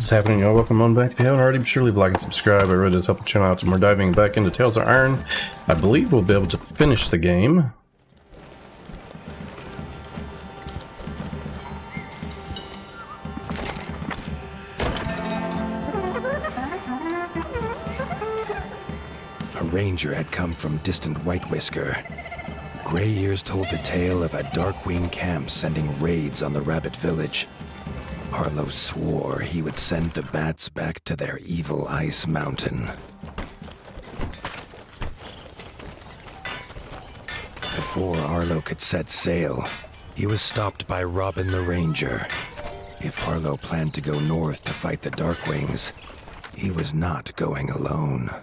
What's happening, y'all? Welcome on back. If you haven't already, be sure to leave a like and subscribe. I really does help the channel out. And we're diving back into Tales of Iron. I believe we'll be able to finish the game. A ranger had come from distant White Whisker. Gray Ears told the tale of a Darkwing camp sending raids on the rabbit village. Arlo swore he would send the bats back to their evil ice mountain. Before Arlo could set sail, he was stopped by Robin the Ranger. If Arlo planned to go north to fight the Darkwings, he was not going alone.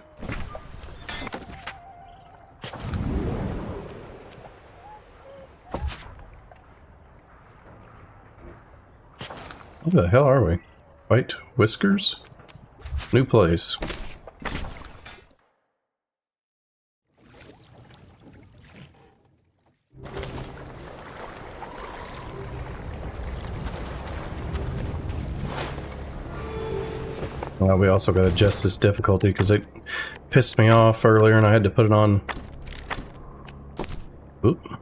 Where the hell are we? White Whiskers? New place. Well, we also got to adjust this difficulty because it pissed me off earlier and I had to put it on. Oop.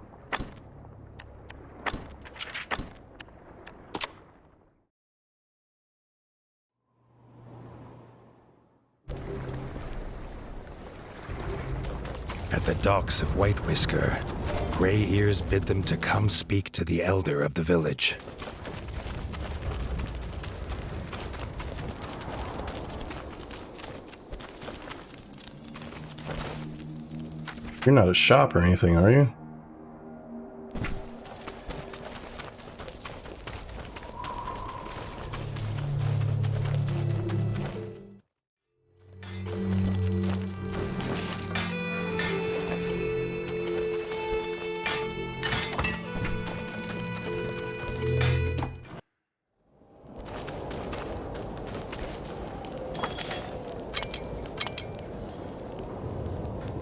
At the docks of White Whisker, Gray Ears bid them to come speak to the elder of the village. You're not a shop or anything, are you?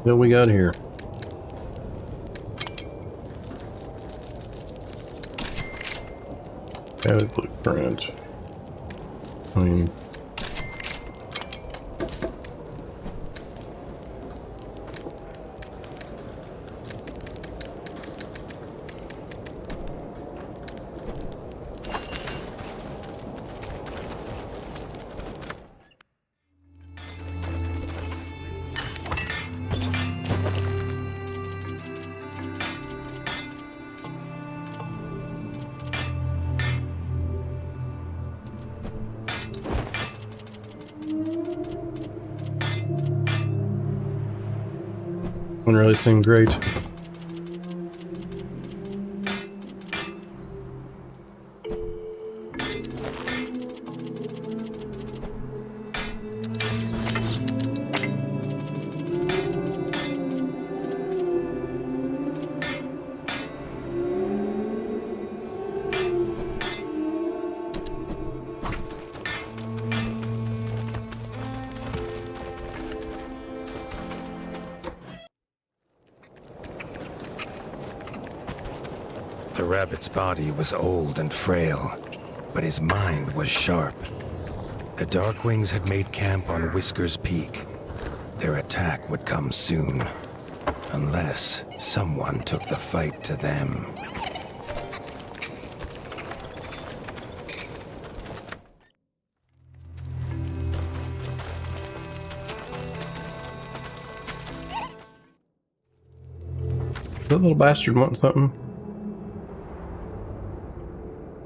What we got here? Added blueprint. I mean, wouldn't really seem great. The rabbit's body was old and frail, but his mind was sharp. The Darkwings had made camp on Whiskers Peak. Their attack would come soon, unless someone took the fight to them. That little bastard want something?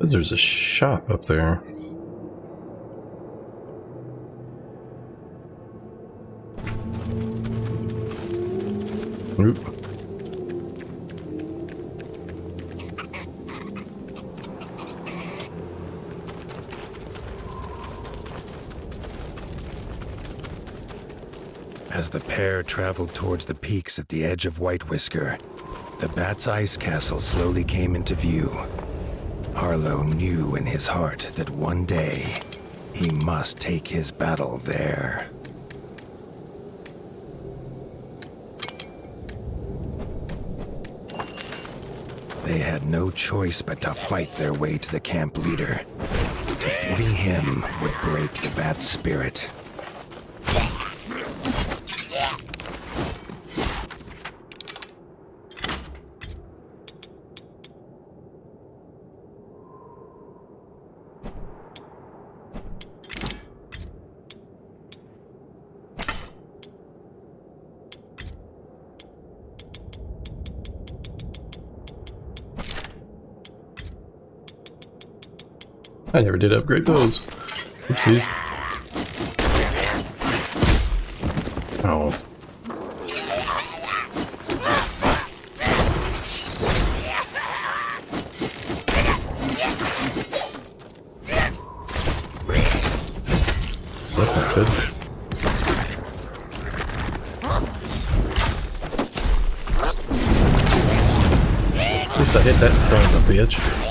There's a shop up there. Oop. As the pair traveled towards the peaks at the edge of White Whisker, the Bat's ice castle slowly came into view. Arlo knew in his heart that one day he must take his battle there. They had no choice but to fight their way to the camp leader. Defeating him would break the bat spirit. I never did upgrade those. Oopsies. Oh. That's not good. At least I hit that son of a bitch.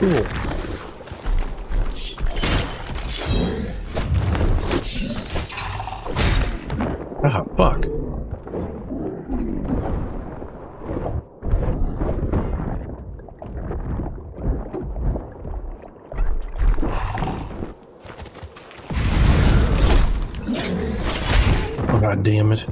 Cool. Ah, fuck. Oh, God damn it.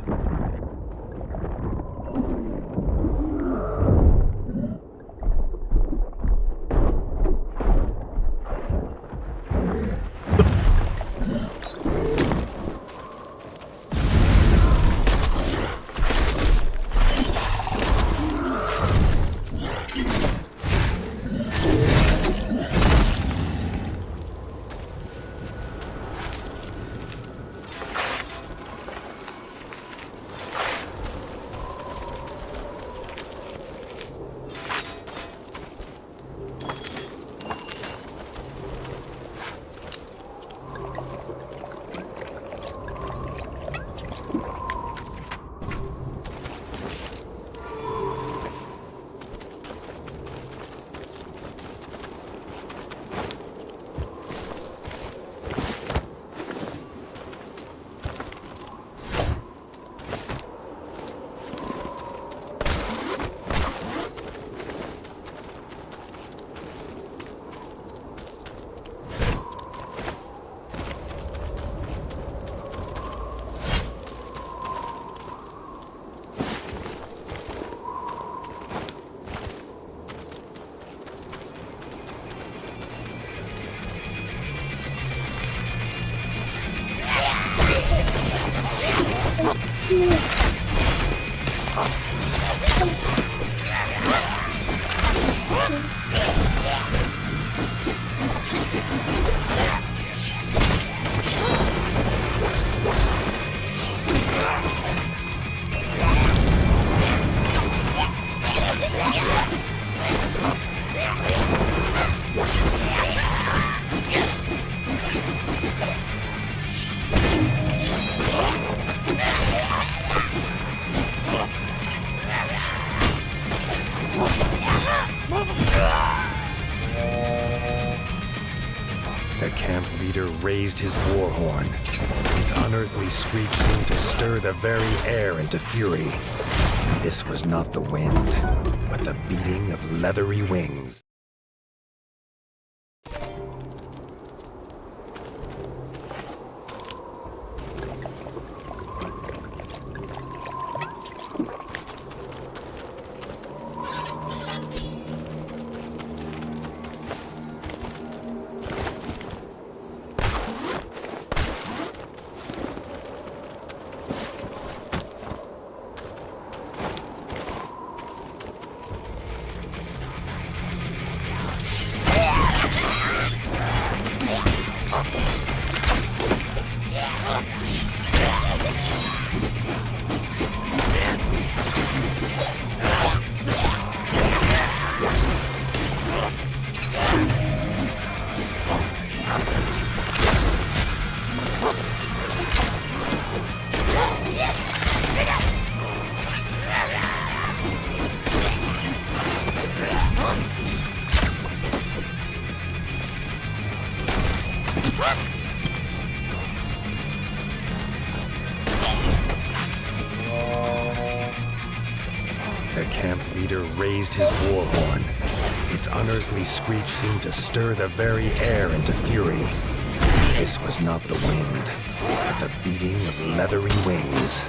The camp leader raised his war horn. Its unearthly screech seemed to stir the very air into fury. This was not the wind, but the beating of leathery wings. The camp leader raised his war horn. Its unearthly screech seemed to stir the very air into fury. This was not the wind, but the beating of leathery wings.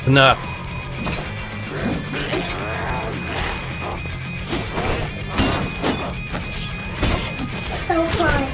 Enough. So fun.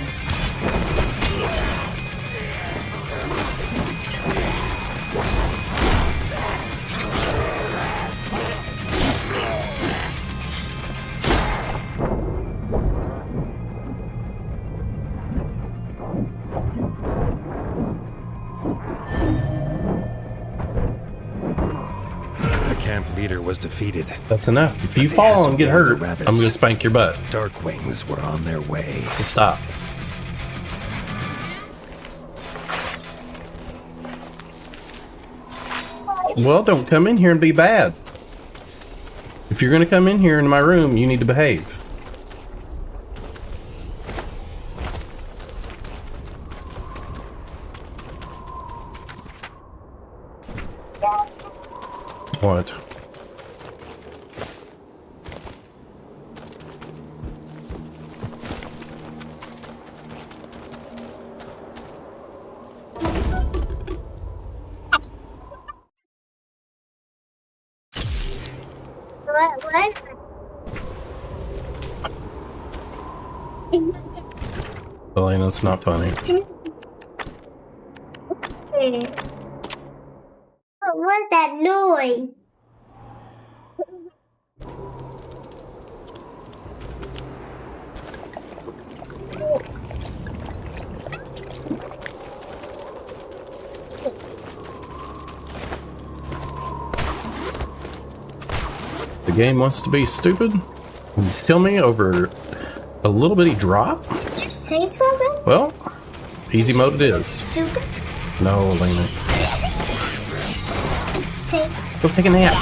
The camp leader was defeated. That's enough. If you They fall had and to get warn the hurt, rabbits. I'm gonna spank your butt. Darkwings were on their way. So stop. Well, don't come in here and be bad. If you're gonna come in here in my room, you need to behave. What? What? Elena, it's not funny. What was that noise? The game wants to be stupid? Tell me over a little bitty drop? Did you say something? Well, easy mode it is. Stupid? No, Elena. Say. Go take a nap.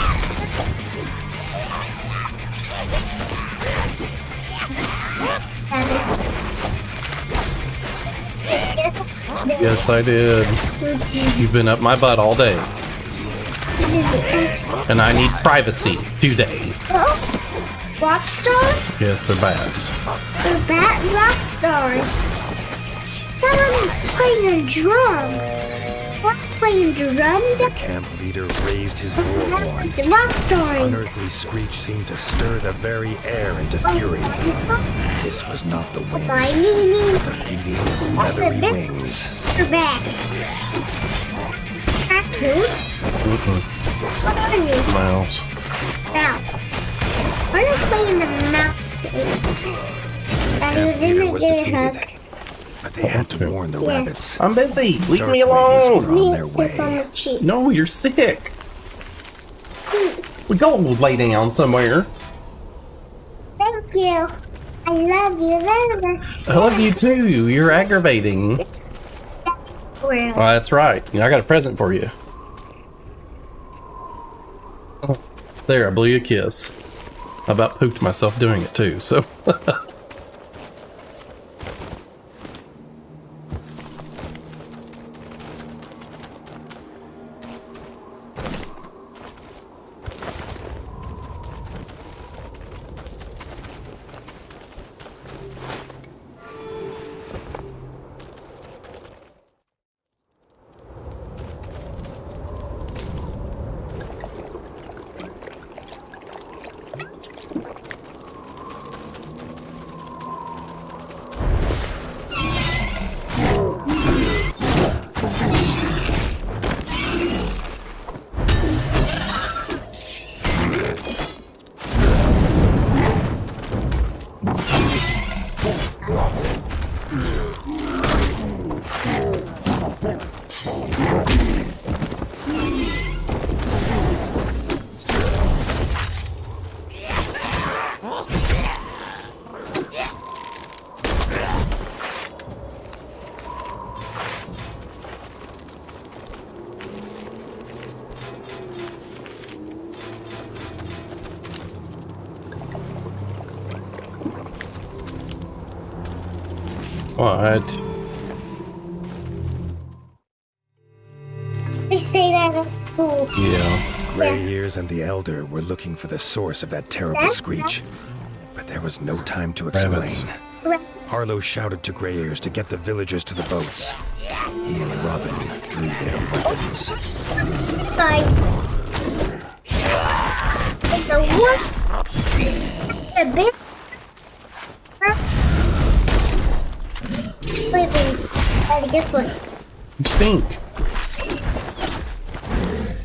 Yes, I did. You've been up my butt all day. And I need privacy. Do they? Oops. Rock stars? Yes, they're bats. They're bat rock stars. I'm playing a drum. We're playing drum. The camp leader raised his war horn. It's a rock Its story. unearthly screech seemed to stir the very air into fury. This was not the wind, My Nini. the beating of leathery wings. You're back. Raccoon? What are you? Mouse. Mouse. We're playing the mouse stage. Daddy, Camp leader didn't was give a defeated, hug. but they had to warn the rabbits. I'm busy. Leave me Darkwings alone. were on their Me, kiss on way. the cheek. No, you're sick. We go lay down somewhere. Thank you. I love you. I love you too. You're aggravating. Well, Oh, that's right. I got a present for you. Oh, there, I blew you a kiss. I about pooped myself doing it too, so. What? They say that at school. Yeah. Gray Ears and the Elder were looking for the source of that terrible screech, but there was no time to explain. Rabbits. Arlo shouted to Gray Ears to get the villagers to the boats. He and Robin drew their weapons. Guys. It's a what? It's a big. Wait, guess what? You stink.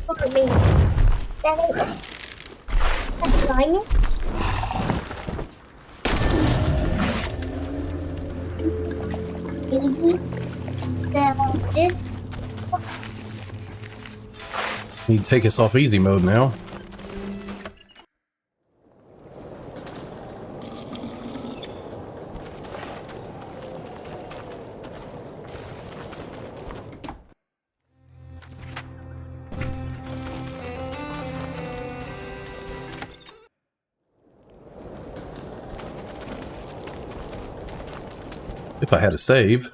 Look at me. That's fine. Maybe. This. You take us off easy mode now. If I had a save.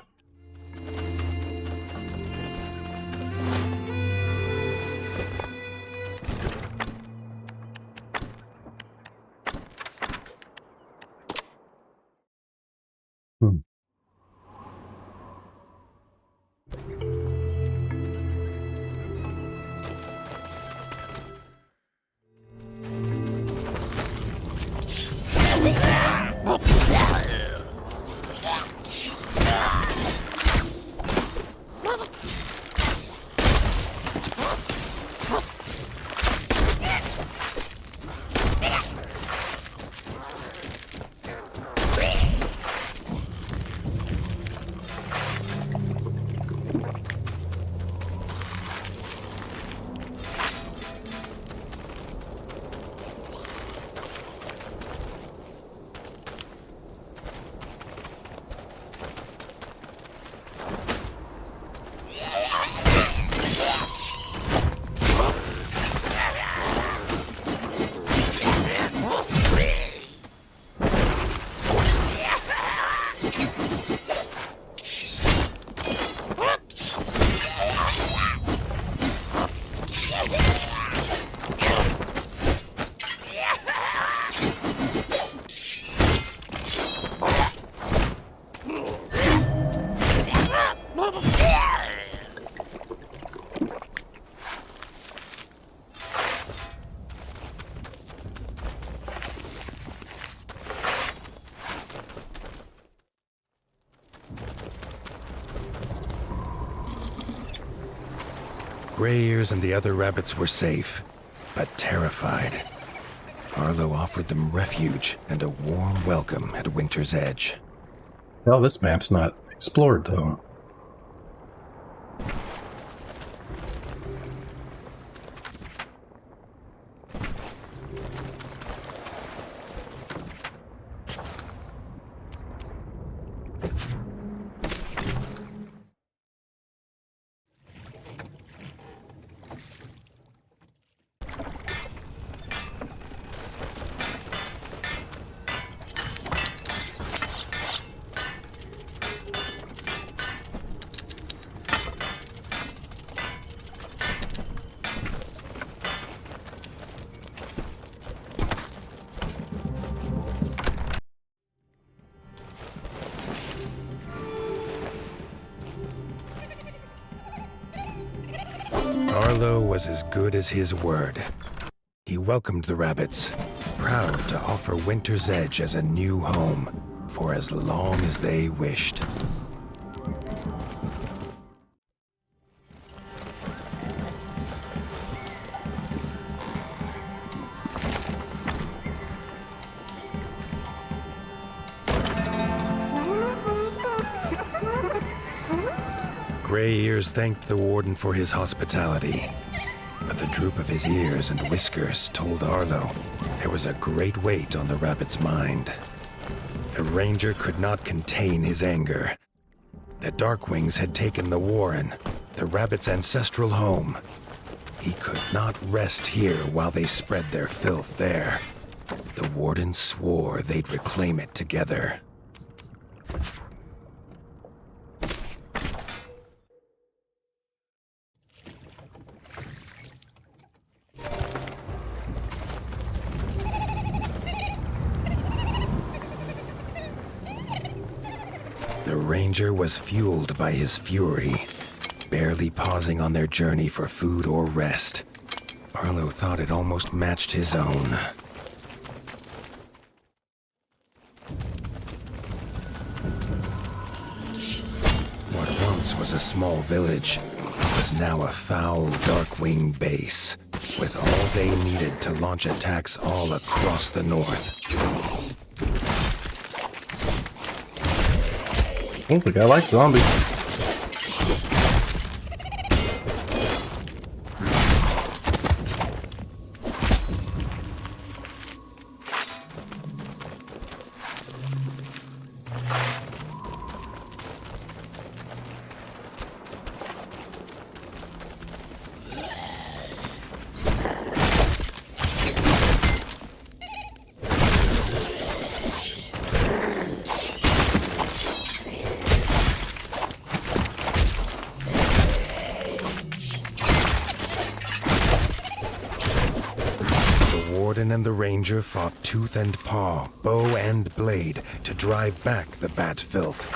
Gray Ears and the other rabbits were safe, but terrified. Arlo offered them refuge and a warm welcome at Winter's Edge. Well, this map's not explored, though. Arlo was as good as his word. He welcomed the rabbits, proud to offer Winter's Edge as a new home for as long as they wished. Gray Ears thanked the Warden for his hospitality, but the droop of his ears and whiskers told Arlo there was a great weight on the rabbit's mind. The ranger could not contain his anger. The Darkwings had taken the Warren, the rabbit's ancestral home. He could not rest here while they spread their filth there. The Warden swore they'd reclaim it together. ranger was fueled by his fury, barely pausing on their journey for food or rest. Arlo thought it almost matched his own. What once was a small village was now a foul, dark-wing base, with all they needed to launch attacks all across the north. I don't think I like zombies. Warden and the ranger fought tooth and paw, bow and blade, to drive back the bat filth.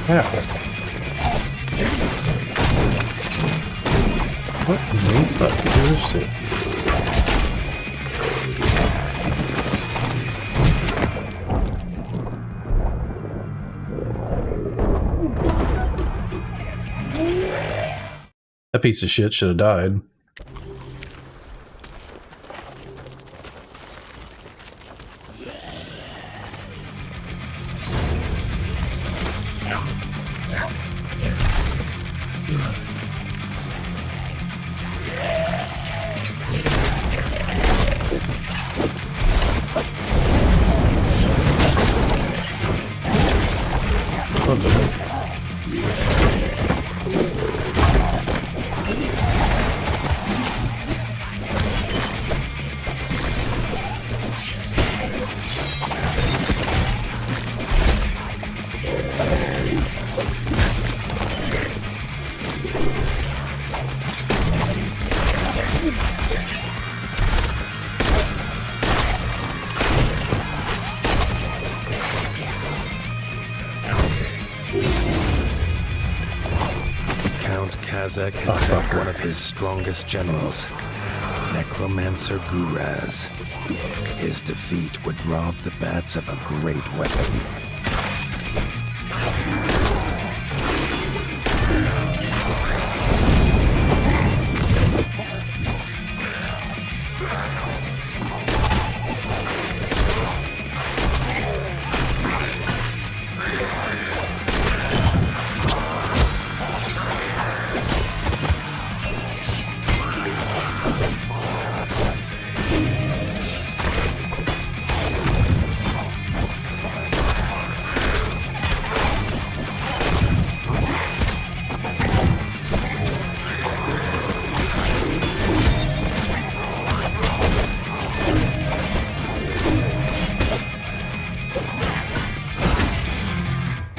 Yeah. What the fuck is it? That piece of shit should have died. What the heck? Kazakh had sent one of his strongest generals, Necromancer Guraz. His defeat would rob the bats of a great weapon.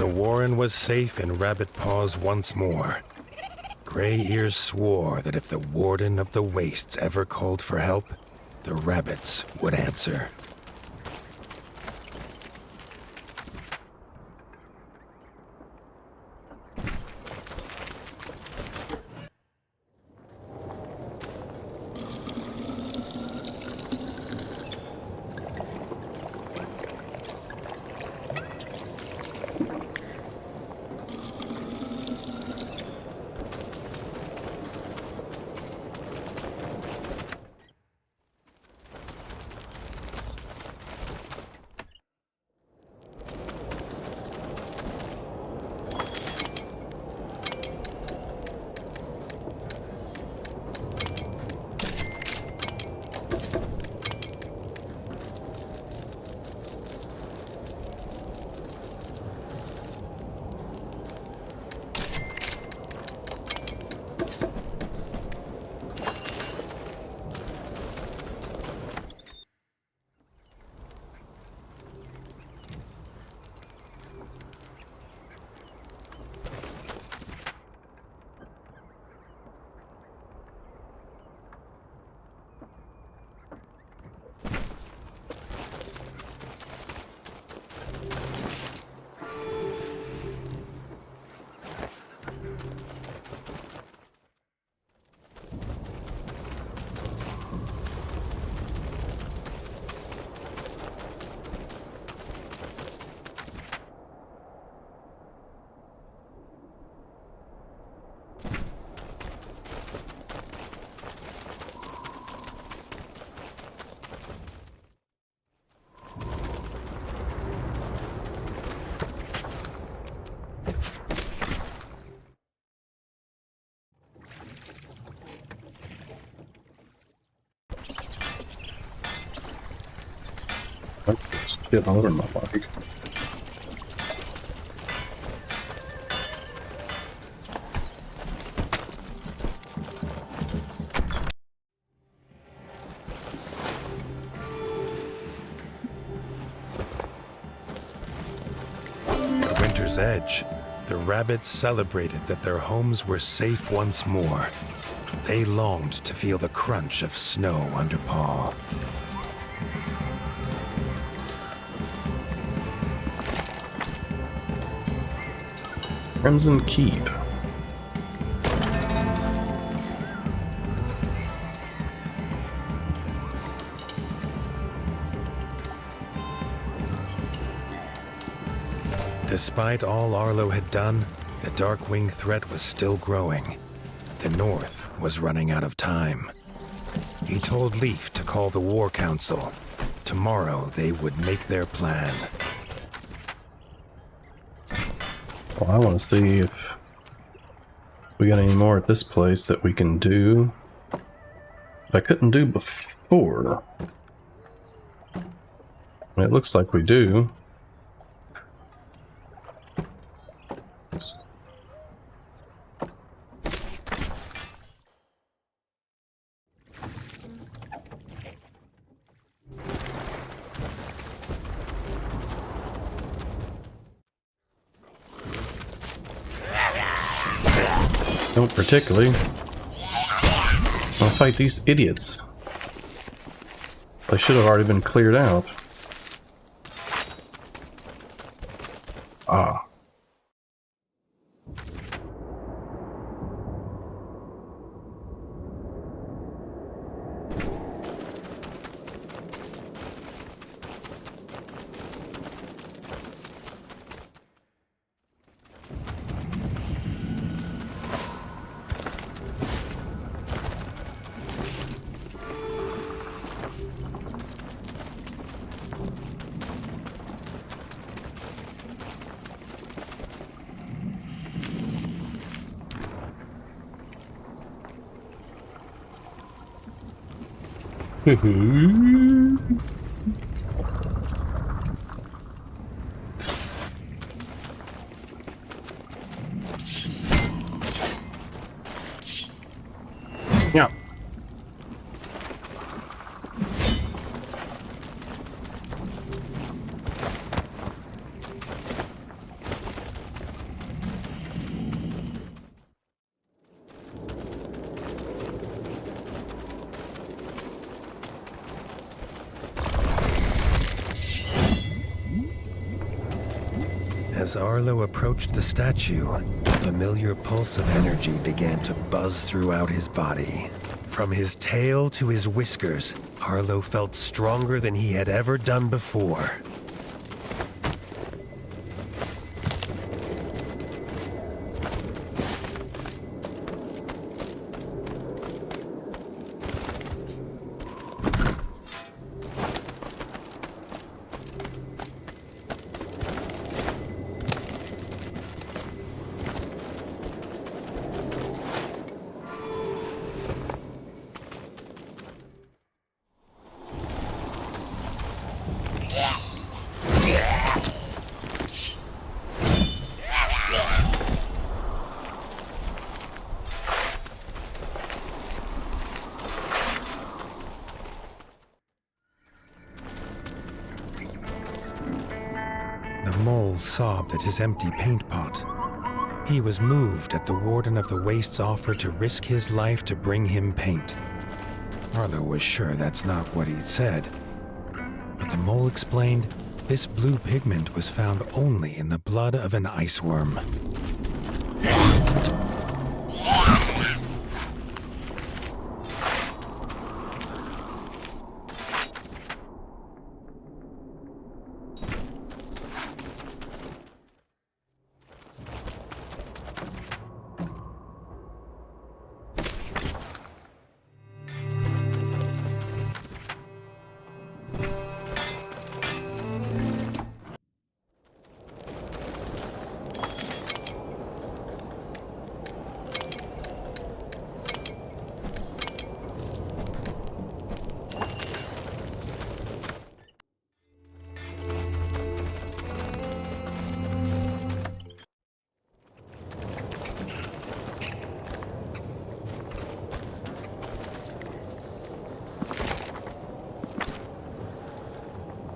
Warren was safe in Rabbit Paws once more. Gray Ears swore that if the Warden of the Wastes ever called for help, the rabbits would answer. Shit all over my bike. At Winter's Edge, the rabbits celebrated that their homes were safe once more. They longed to feel the crunch of snow under paw. Crimson Keep. Despite all Arlo had done, the Darkwing threat was still growing. The North was running out of time. He told Leaf to call the War Council. Tomorrow they would make their plan. Well, I want to see if we got any more at this place that we can do that I couldn't do before. It looks like we do. Don't particularly want to fight these idiots. They should have already been cleared out. Ah. Yeah. As Arlo approached the statue, a familiar pulse of energy began to buzz throughout his body. From his tail to his whiskers, Arlo felt stronger than he had ever done before. The mole sobbed at his empty paint pot. He was moved at the Warden of the Waste's offer to risk his life to bring him paint. Arlo was sure that's not what he'd said. But the mole explained this blue pigment was found only in the blood of an iceworm.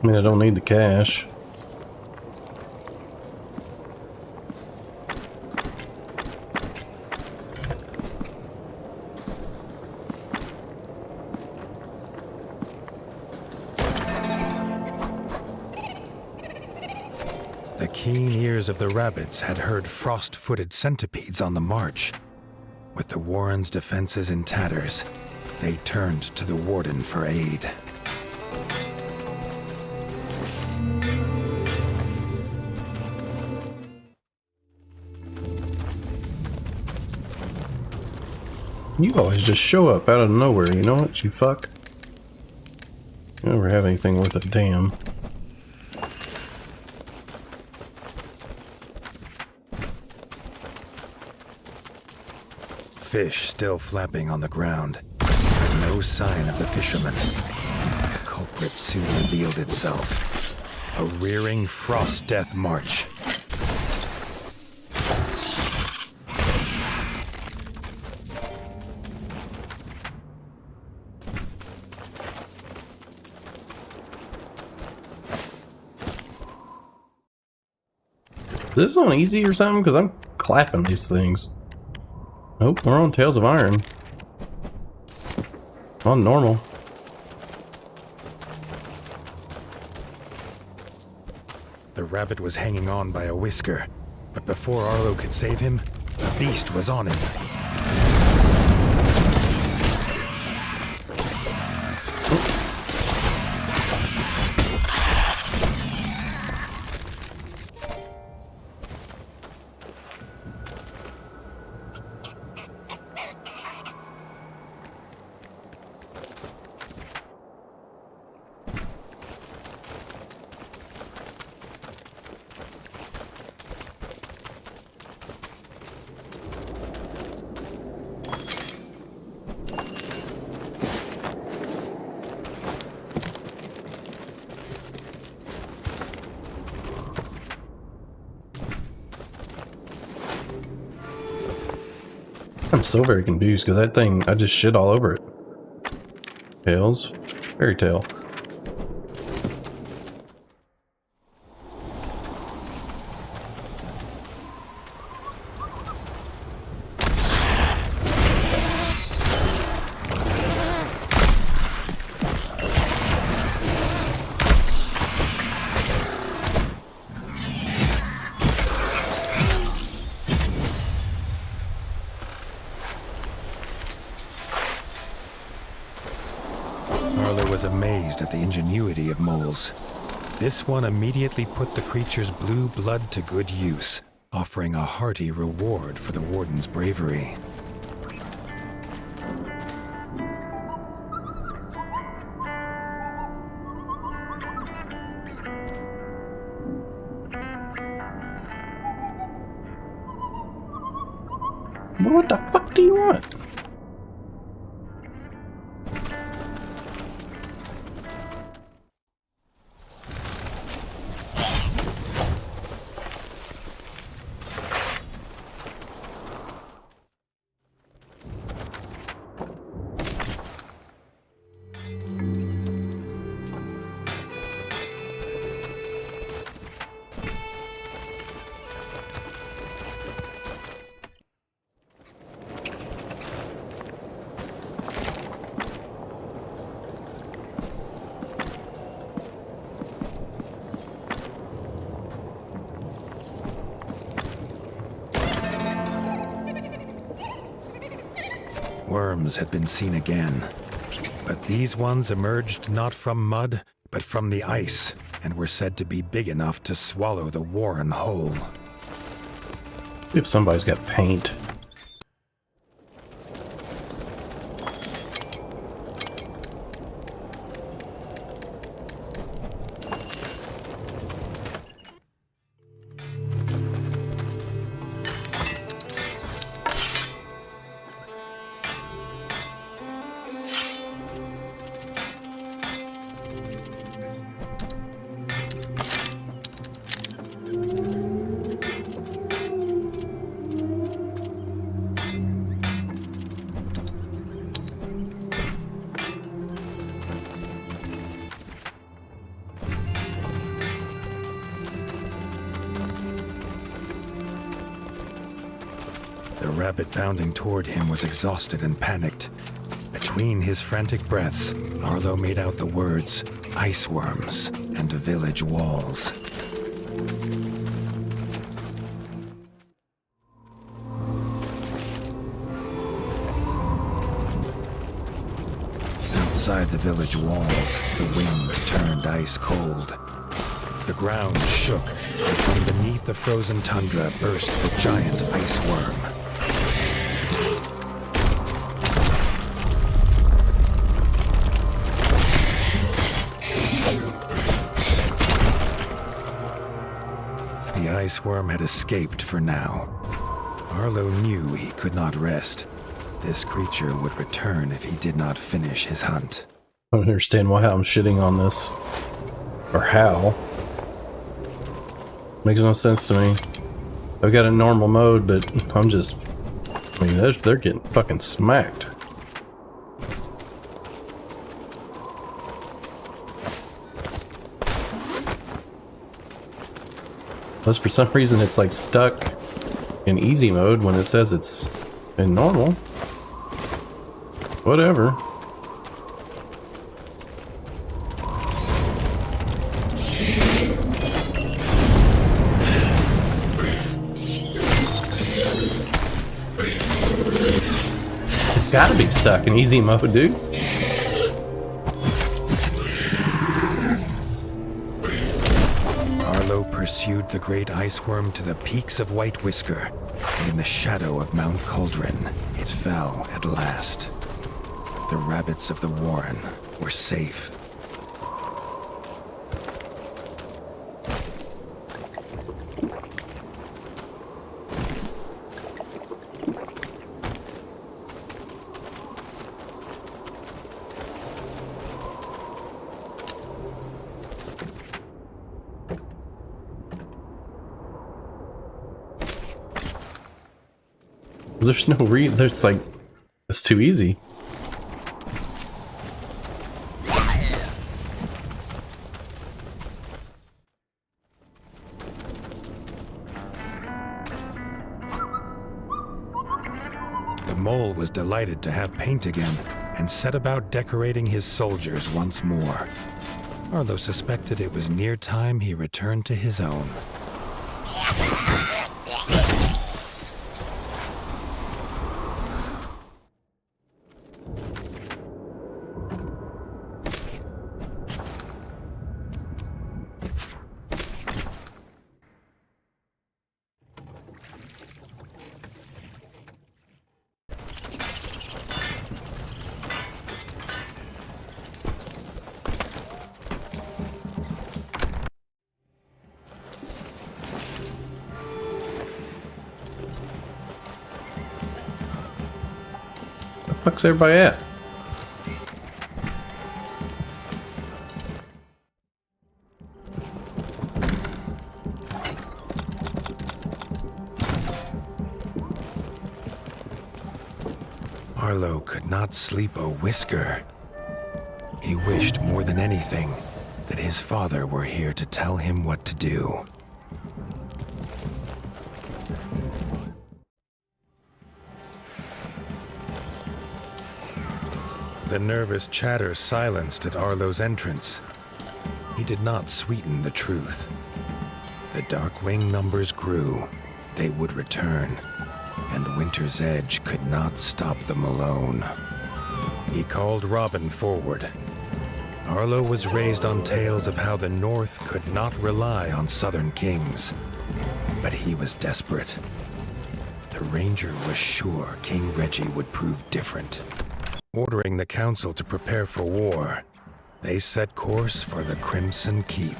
mean, I don't need the cash. The keen ears of the rabbits had heard frost-footed centipedes on the march. With the Warren's defenses in tatters, they turned to the Warden for aid. You always just show up out of nowhere, you know what, you fuck? You never have anything worth a damn. Fish still flapping on the ground. No sign of the fisherman. The culprit soon revealed itself. A rearing frost death march. Is this on easy or something? Because I'm clapping these things. Nope, we're on Tales of Iron. On normal. The rabbit was hanging on by a whisker, but before Arlo could save him, the beast was on him. I'm so very confused because that thing, I just shit all over it. Tails. Fairy tale. Arlo was amazed at the ingenuity of moles. This one immediately put the creature's blue blood to good use, offering a hearty reward for the Warden's bravery. What the fuck do you want? Worms had been seen again, but these ones emerged not from mud, but from the ice, and were said to be big enough to swallow the Warren whole. If somebody's got paint. rabbit bounding toward him was exhausted and panicked. Between his frantic breaths, Arlo made out the words, ice worms and village walls. Outside the village walls, the wind turned ice cold. The ground shook, and from beneath the frozen tundra burst the giant ice worm. The ice worm had escaped for now. Arlo knew he could not rest. This creature would return if he did not finish his hunt. I don't understand why I'm shitting on this. Or how. Makes no sense to me. I've got a normal mode, but I'm just... I mean, they're getting fucking smacked. Unless for some reason it's like stuck in easy mode when it says it's in normal. Whatever. It's gotta be stuck in easy mode, dude. Arlo pursued the great ice worm to the peaks of White Whisker, and in the shadow of Mount Cauldron, it fell at last. The rabbits of the Warren were safe. There's no there's like, it's too easy. The mole was delighted to have paint again and set about decorating his soldiers once more. Arlo suspected it was near time he returned to his own. Where's everybody at? Arlo could not sleep a whisker. He wished more than anything that his father were here to tell him what to do. The nervous chatter silenced at Arlo's entrance. He did not sweeten the truth. The Darkwing numbers grew. They would return, and Winter's Edge could not stop them alone. He called Robin forward. Arlo was raised on tales of how the North could not rely on Southern kings. But he was desperate. The Ranger was sure King Reggie would prove different. Ordering the council to prepare for war, they set course for the Crimson Keep.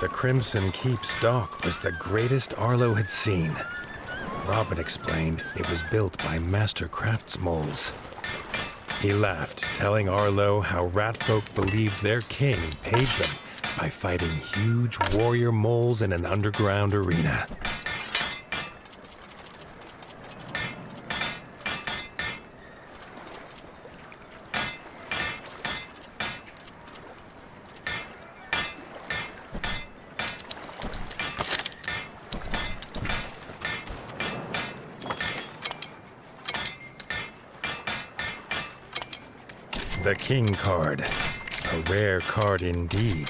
The Crimson Keep's dock was the greatest Arlo had seen. Robin explained it was built by master craftsmoles. He laughed, telling Arlo how ratfolk believed their king paid them by fighting huge warrior moles in an underground arena. The King card. A rare card indeed.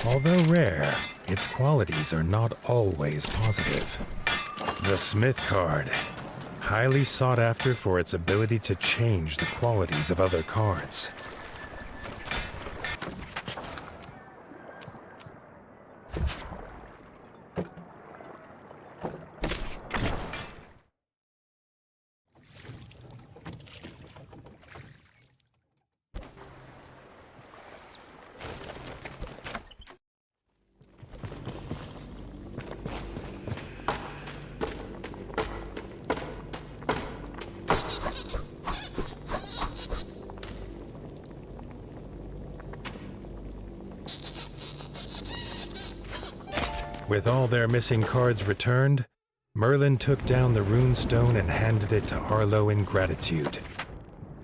Although rare, its qualities are not always positive. The Smith card. Highly sought after for its ability to change the qualities of other cards. With all their missing cards returned, Merlin took down the rune stone and handed it to Arlo in gratitude.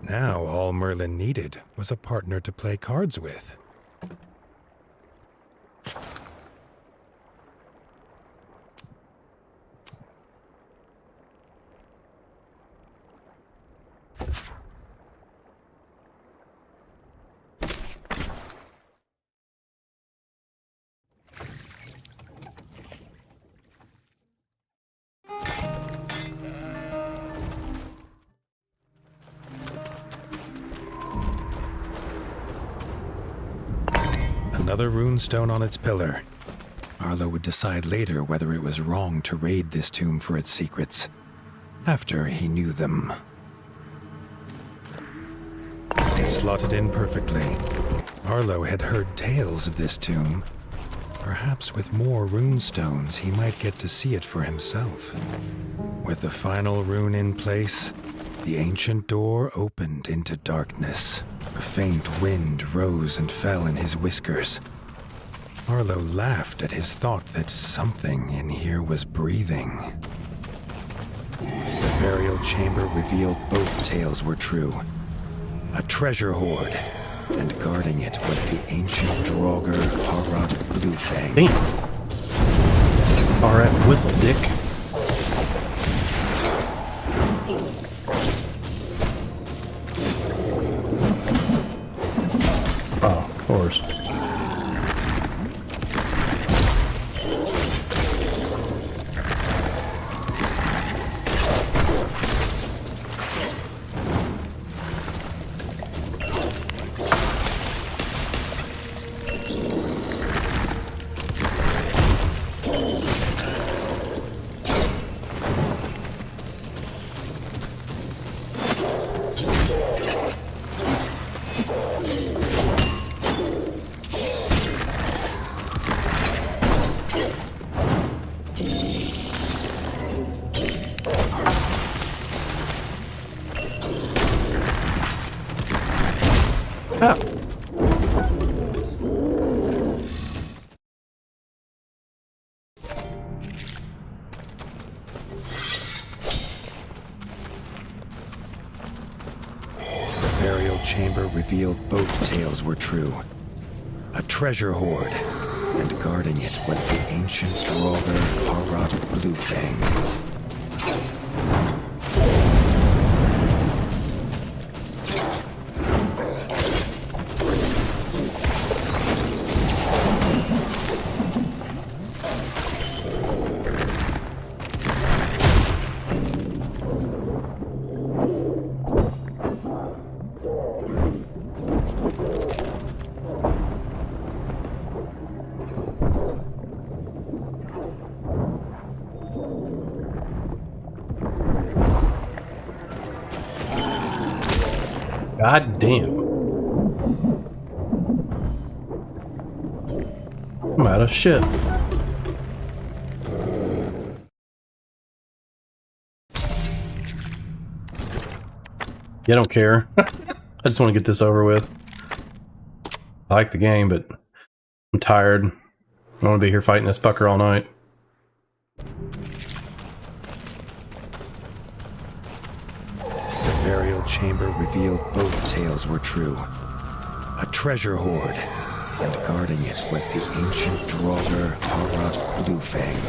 Now all Merlin needed was a partner to play cards with. Another rune stone on its pillar. Arlo would decide later whether it was wrong to raid this tomb for its secrets, after he knew them. It slotted in perfectly. Arlo had heard tales of this tomb. Perhaps with more rune stones, he might get to see it for himself. With the final rune in place, the ancient door opened into darkness. A faint wind rose and fell in his whiskers. Arlo laughed at his thought that something in here was breathing. The burial chamber revealed both tales were true. A treasure hoard, and guarding it was the ancient Draugr Harrod Bluefang. Damn. Alright, whistle, dick. Oh, of course. Ah. The burial chamber revealed both tales were true. A treasure hoard, and guarding it was the ancient Draugr Harrod Bluefang. God damn. I'm out of shit. Yeah, I don't care. I just want to get this over with. I like the game, but I'm tired. I don't want to be here fighting this fucker all night. The burial chamber revealed both tales were true. A treasure hoard, and guarding it was the ancient Draugr Harrod Bluefang.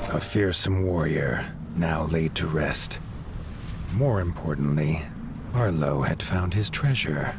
A fearsome warrior, now laid to rest. More importantly, Arlo had found his treasure.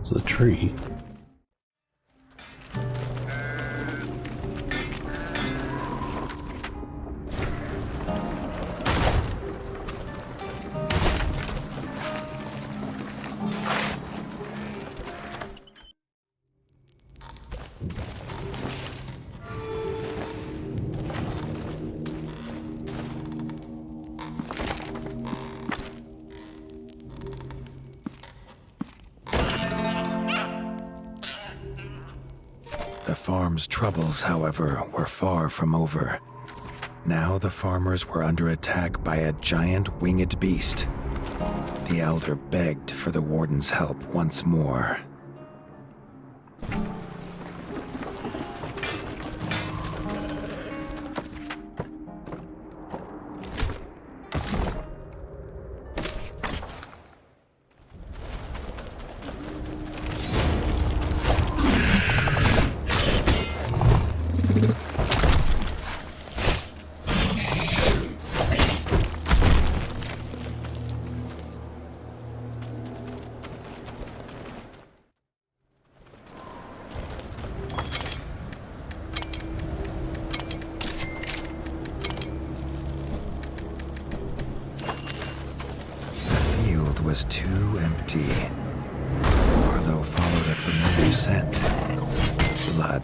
It's a tree. The farm's troubles, however, were far from over. Now the farmers were under attack by a giant winged beast. The elder begged for the Warden's help once more. Was too empty. Arlo followed a familiar scent. Blood.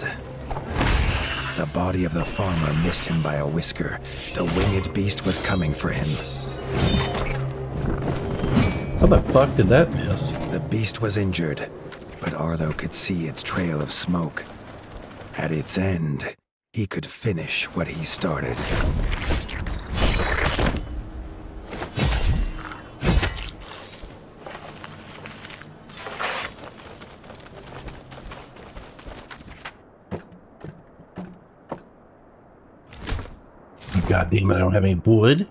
The body of the farmer missed him by a whisker. The winged beast was coming for him. How the fuck did that miss? The beast was injured, but Arlo could see its trail of smoke. At its end, he could finish what he started. God damn it, I don't have any wood.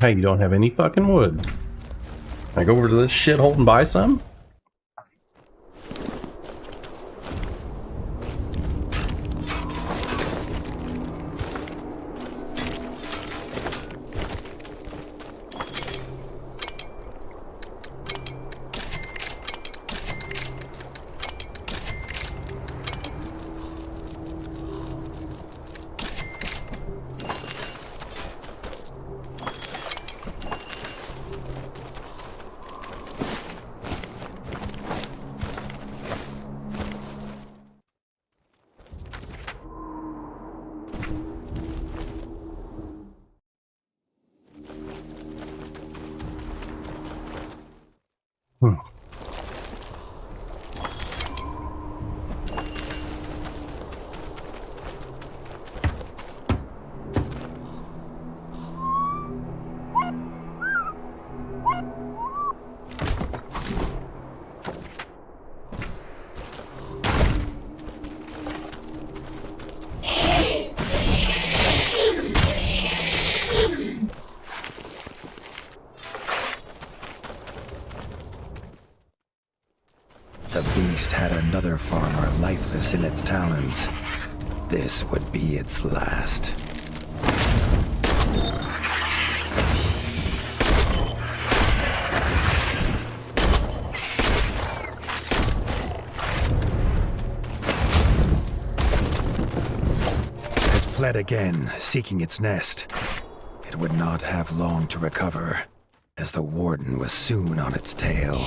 Hey, you don't have any fucking wood. Can I go over to this shithole and buy some? another farmer lifeless in its talons. This would be its last. It fled again, seeking its nest. It would not have long to recover, as the Warden was soon on its tail.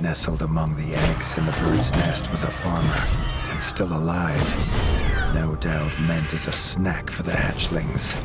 Nestled among the eggs in the bird's nest was a farmer, and still alive. No doubt meant as a snack for the hatchlings.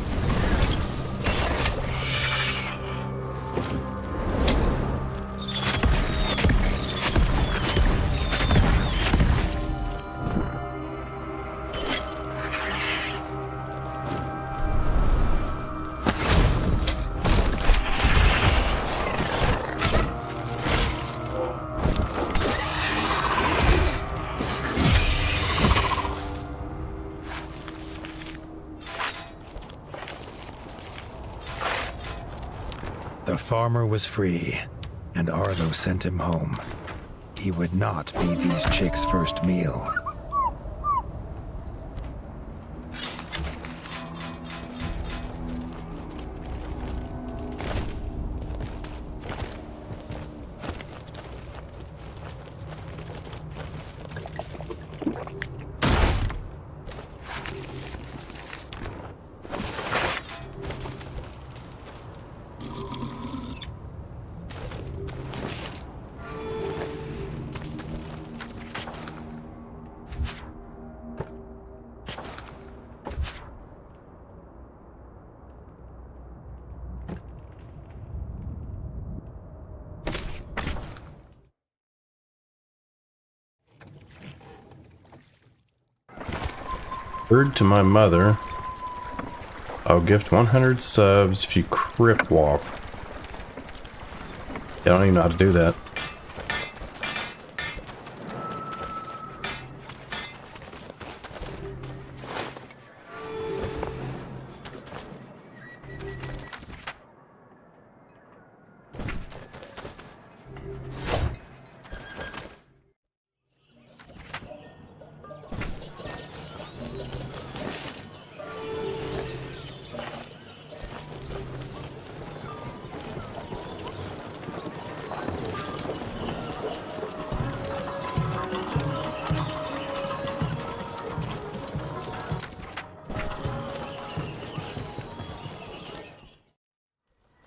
The farmer was free, and Arlo sent him home. He would not be these chicks' first meal. Word to my mother. I'll gift 100 subs if you crip walk. I don't even know how to do that.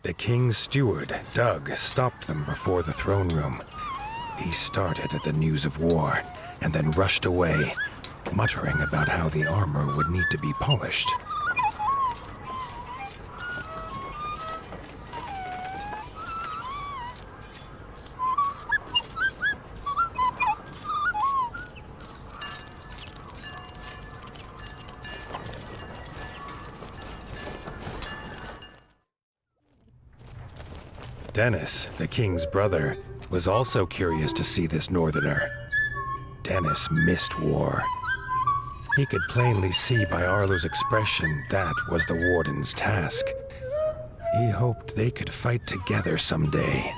The king's steward, Doug, stopped them before the throne room. He started at the news of war, and then rushed away, muttering about how the armor would need to be polished. Dennis, the king's brother, was also curious to see this northerner. Dennis missed war. He could plainly see by Arlo's expression that was the Warden's task. He hoped they could fight together someday.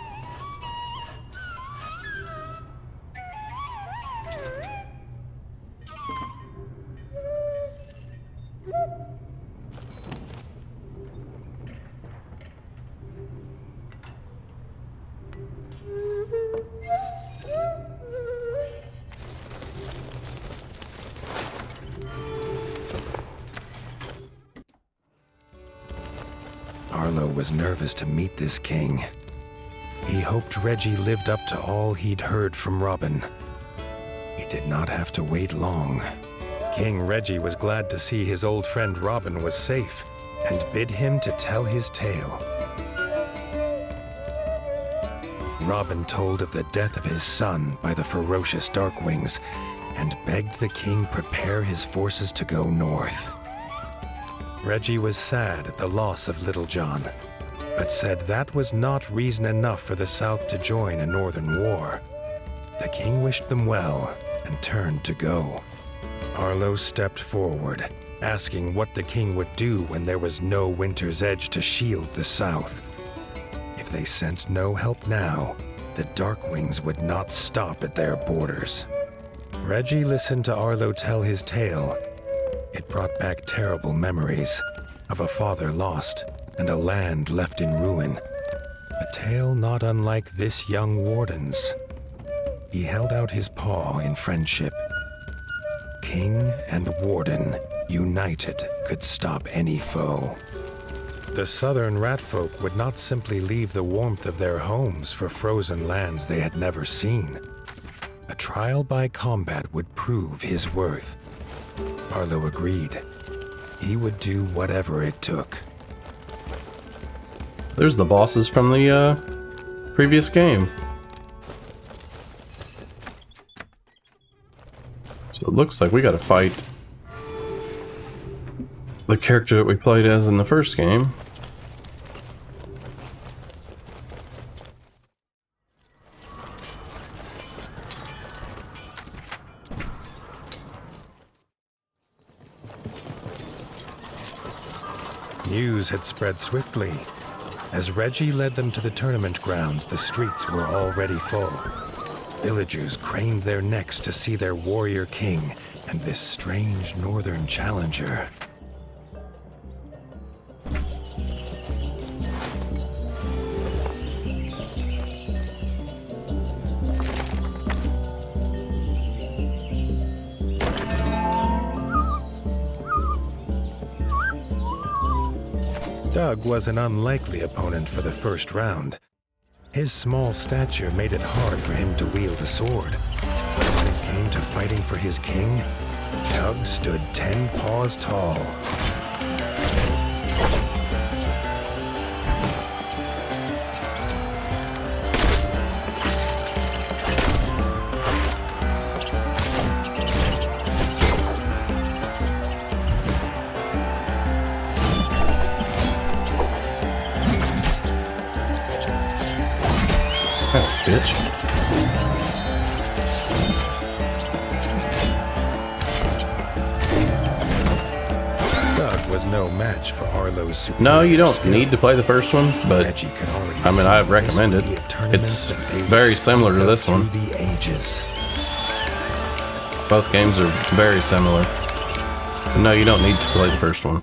Arlo was nervous to meet this king. He hoped Reggie lived up to all he'd heard from Robin. He did not have to wait long. King Reggie was glad to see his old friend Robin was safe and bid him to tell his tale. Robin told of the death of his son by the ferocious Darkwings and begged the king prepare his forces to go north. Reggie was sad at the loss of Little John, but said that was not reason enough for the South to join a northern war. The king wished them well and turned to go. Arlo stepped forward, asking what the king would do when there was no Winter's Edge to shield the South. If they sent no help now, the Darkwings would not stop at their borders. Reggie listened to Arlo tell his tale. It brought back terrible memories of a father lost and a land left in ruin. A tale not unlike this young Warden's. He held out his paw in friendship. King and Warden, united, could stop any foe. The southern ratfolk would not simply leave the warmth of their homes for frozen lands they had never seen. A trial by combat would prove his worth. Arlo agreed. He would do whatever it took. There's the bosses from the previous game. So it looks like we gotta fight the character that we played as in the first game. News had spread swiftly. As Reggie led them to the tournament grounds, the streets were already full. Villagers craned their necks to see their warrior king and this strange northern challenger. Doug was an unlikely opponent for the first round. His small stature made it hard for him to wield a sword. But when it came to fighting for his king, Doug stood 10 paws tall. Bitch. Doug was no match for Arlo's superior No, you don't skill. need to play the first one, but Reggie could already I mean, see I this recommend would it. be a tournament It's that they would very speak similar to of this one. through the ages. Both games are very similar. But no, you don't need to play the first one.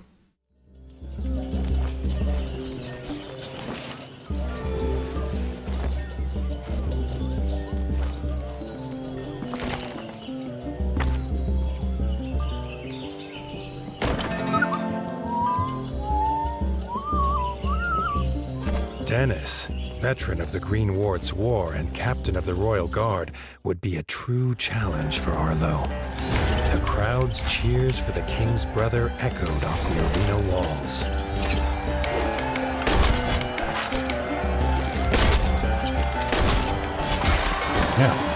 Dennis, veteran of the Green Ward's War and captain of the Royal Guard, would be a true challenge for Arlo. The crowd's cheers for the king's brother echoed off the arena walls. Yeah.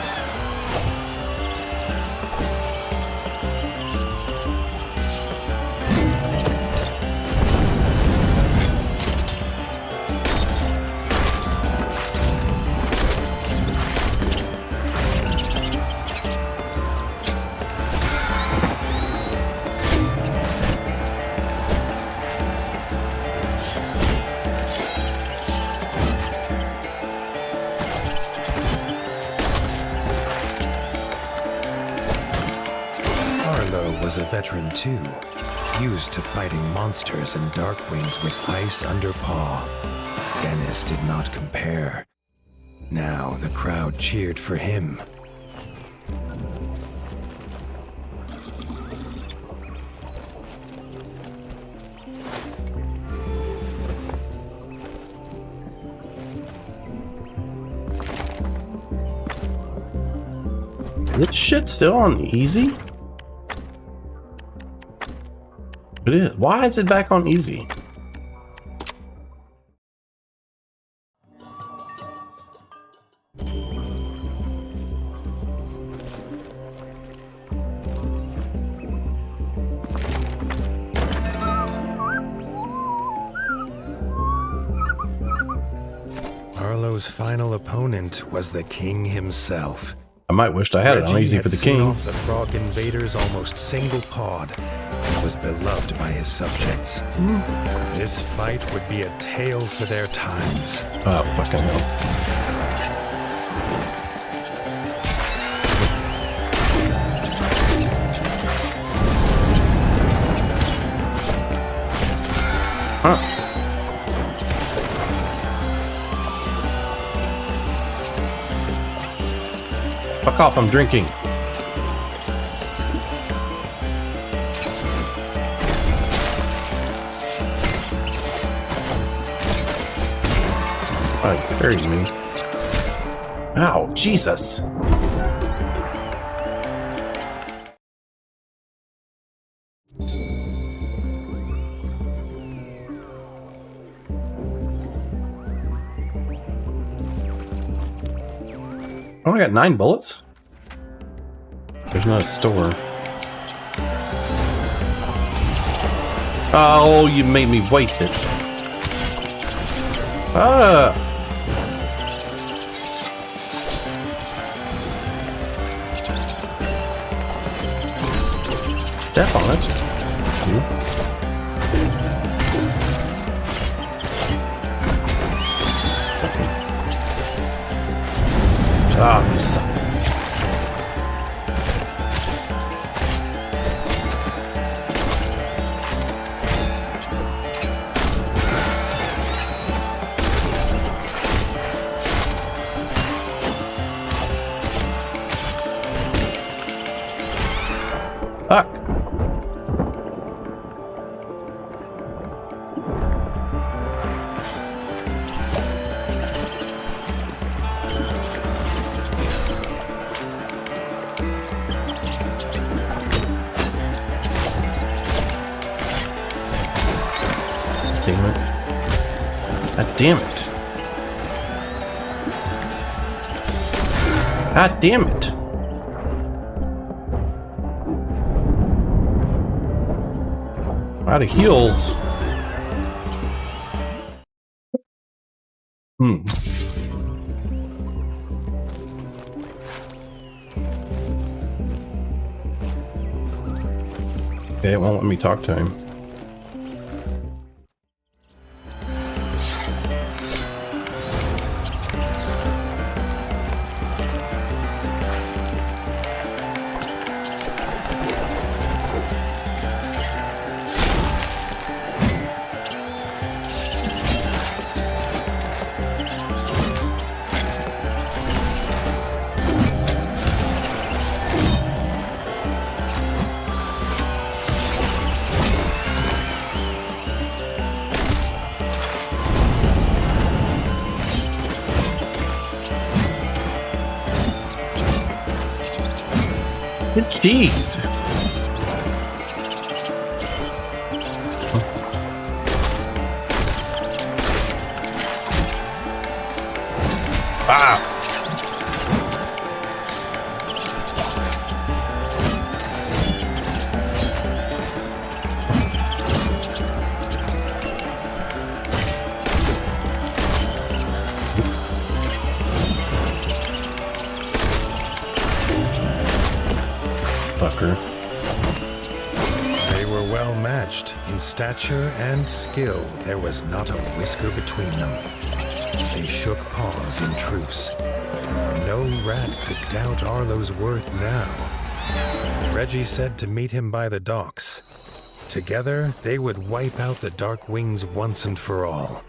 Arlo was a veteran too, used to fighting monsters and Darkwings with ice under paw. Dennis did not compare. Now the crowd cheered for him. This shit still on easy? It is. Why is it back on easy? Arlo's final opponent was the king himself. I might wished I had it on Reggie easy had for the seen king. off the frog invaders almost single-pawed and was beloved by his subjects. This fight would be a tale for their times. Oh, fucking hell. Huh. Fuck off, I'm drinking. Oh, buried me. Ow, Jesus. I only got 9 bullets? There's not a store. Oh, you made me waste it. Ah! Step on it. Ah, you suck. Fuck. Damn it. God damn it. God damn it. Out of heals. Okay, it won't let me talk to him. Get cheesed. Ah. Fucker. They were well matched in stature and skill. There was not a whisker between them. They shook paws in truce. No rat could doubt Arlo's worth now. Reggie said to meet him by the docks. Together, they would wipe out the Dark Wings once and for all.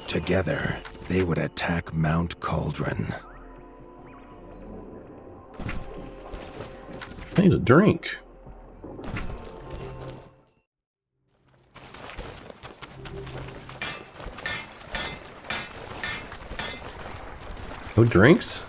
Together, they would attack Mount Cauldron. I need a drink. No drinks?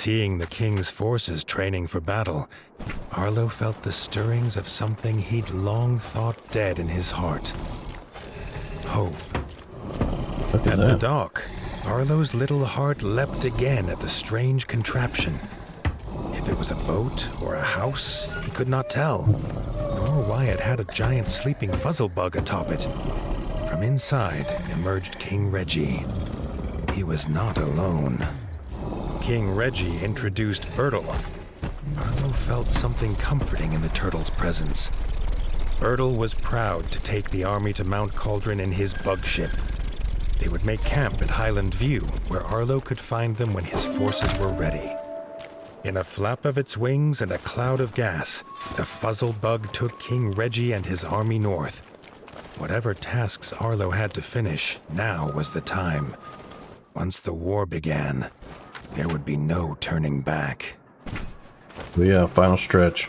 Seeing the king's forces training for battle, Arlo felt the stirrings of something he'd long thought dead in his heart. Hope. What is At the that? dock, Arlo's little heart leapt again at the strange contraption. If it was a boat or a house, he could not tell, nor why it had a giant sleeping fuzzlebug atop it. From inside emerged King Reggie. He was not alone. King Reggie introduced Bertle. Arlo felt something comforting in the turtle's presence. Bertle was proud to take the army to Mount Cauldron in his bug ship. They would make camp at Highland View, where Arlo could find them when his forces were ready. In a flap of its wings and a cloud of gas, the fuzzlebug took King Reggie and his army north. Whatever tasks Arlo had to finish, now was the time. Once the war began, there would be no turning back. Yeah, final stretch.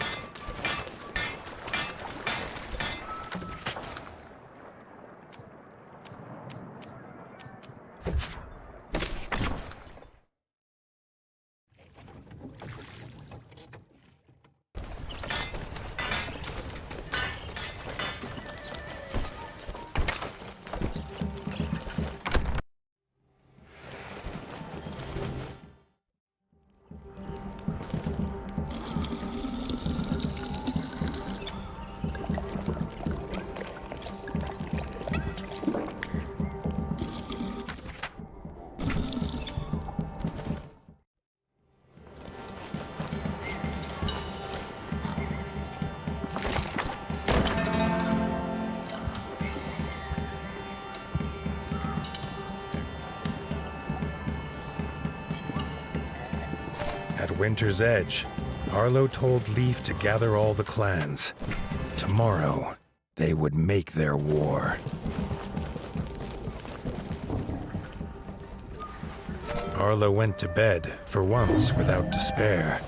At Winter's Edge, Arlo told Leaf to gather all the clans. Tomorrow, they would make their war. Arlo went to bed, for once without despair.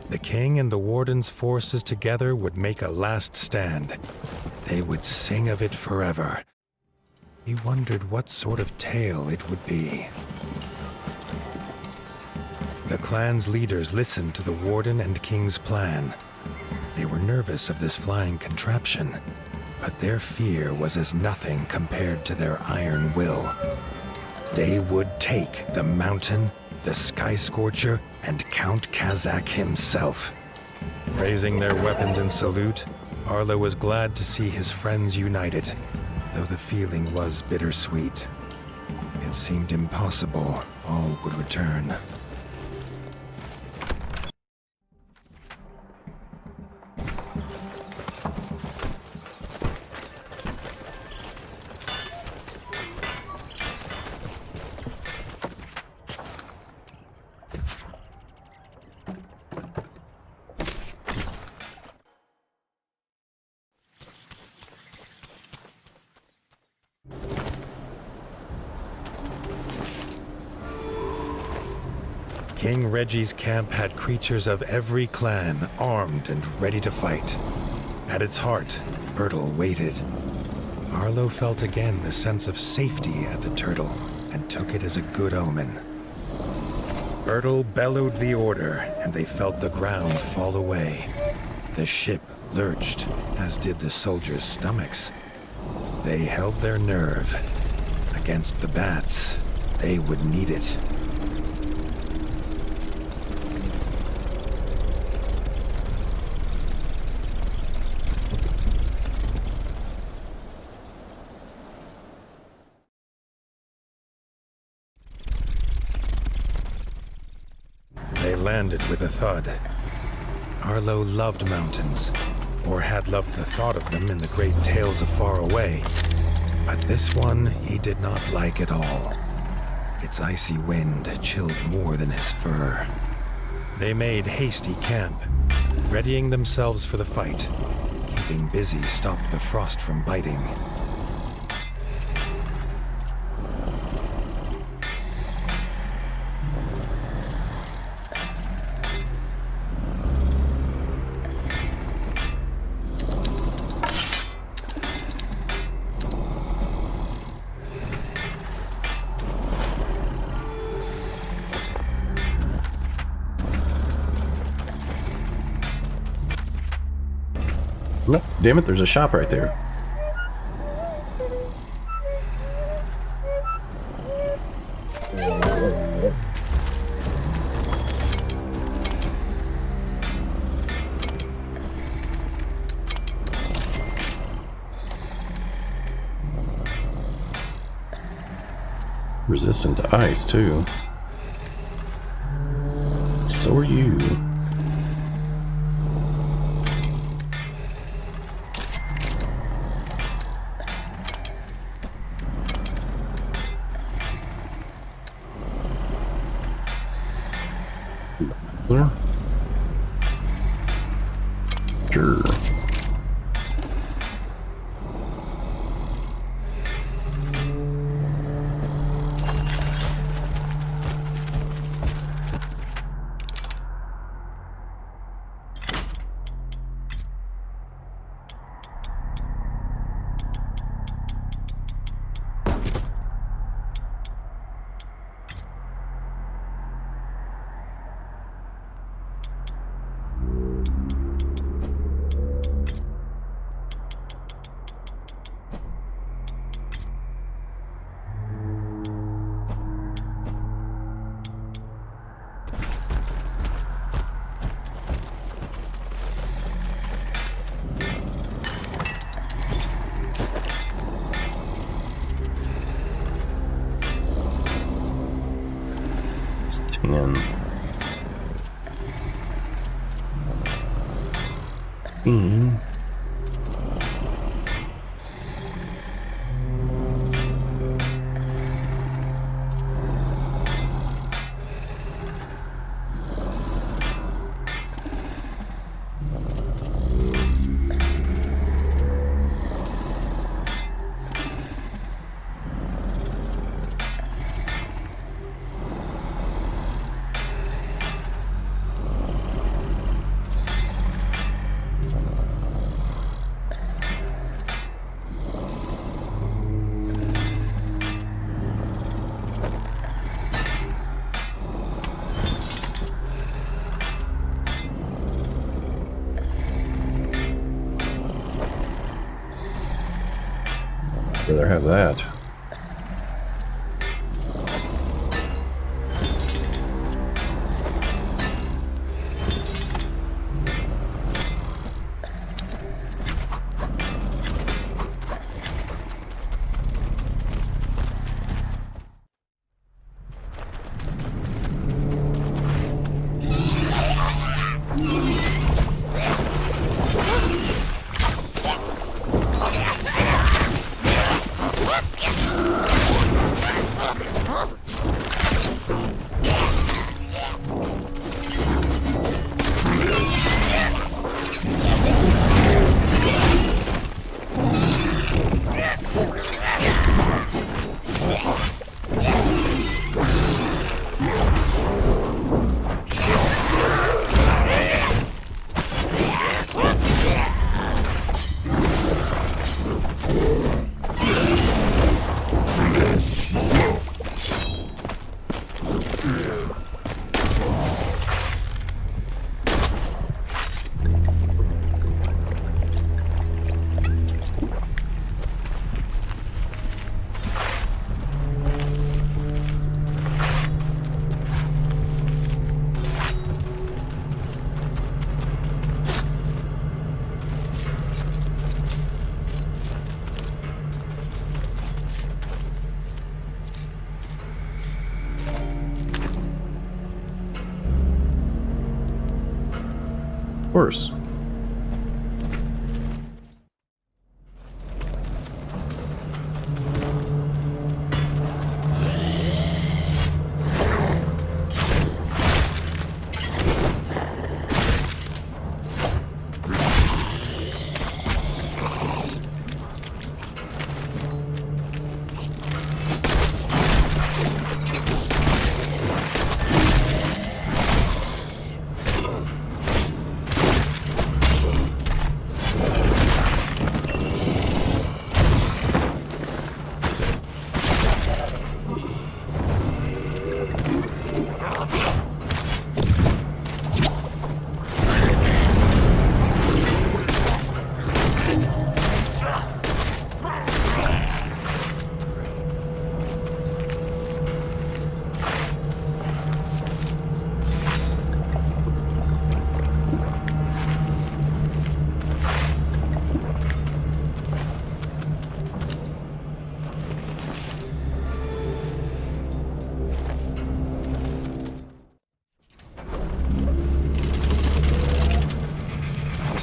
The king and the warden's forces together would make a last stand. They would sing of it forever. He wondered what sort of tale it would be. The clan's leaders listened to the warden and king's plan. They were nervous of this flying contraption, but their fear was as nothing compared to their iron will. They would take the mountain, the Sky Scorcher, and Count Kazak himself. Raising their weapons in salute, Arlo was glad to see his friends united, though the feeling was bittersweet. It seemed impossible all would return. King Reggie's camp had creatures of every clan, armed and ready to fight. At its heart, Bertle waited. Arlo felt again the sense of safety at the turtle, and took it as a good omen. Bertle bellowed the order, and they felt the ground fall away. The ship lurched, as did the soldiers' stomachs. They held their nerve. Against the bats, they would need it. They landed with a thud. Arlo loved mountains, or had loved the thought of them in the great tales of far away. But this one he did not like at all. Its icy wind chilled more than his fur. They made hasty camp, readying themselves for the fight. Keeping busy stopped the frost from biting. No, damn it, there's a shop right there. Resistant to ice, too. So are you. Sure. It's 10. 15. Rather have that. Of course.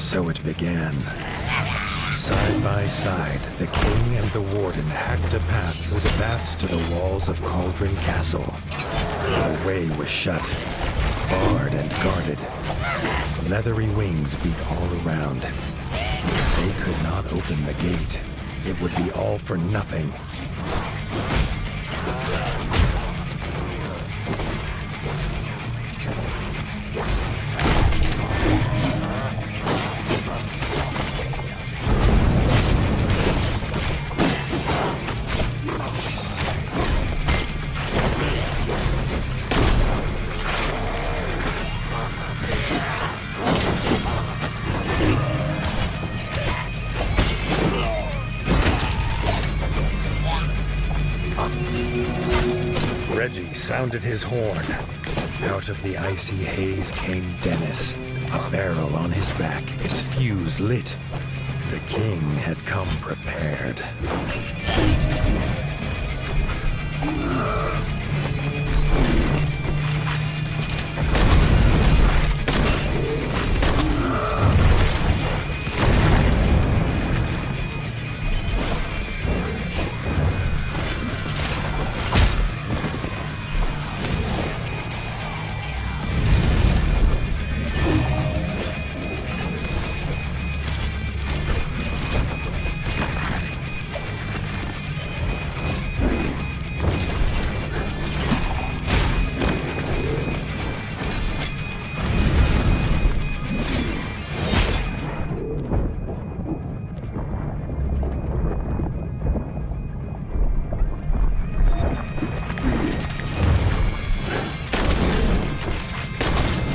So it began. Side by side, the king and the warden hacked a path through the baths to the walls of Cauldron Castle. The way was shut, barred and guarded. Leathery wings beat all around. If they could not open the gate, it would be all for nothing. Reggie sounded his horn. Out of the icy haze came Dennis, a barrel on his back, its fuse lit. The king had come prepared.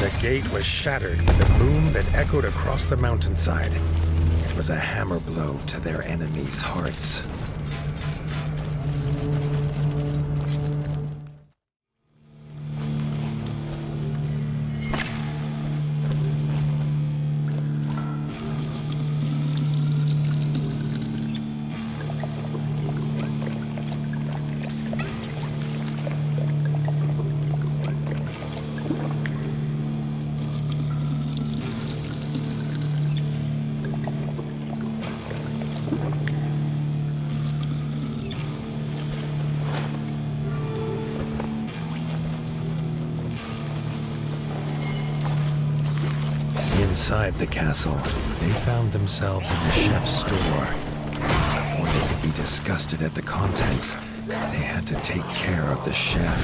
The gate was shattered with a boom that echoed across the mountainside. It was a hammer blow to their enemies' hearts. Inside the castle, they found themselves in the chef's store. Before they could be disgusted at the contents, they had to take care of the chef.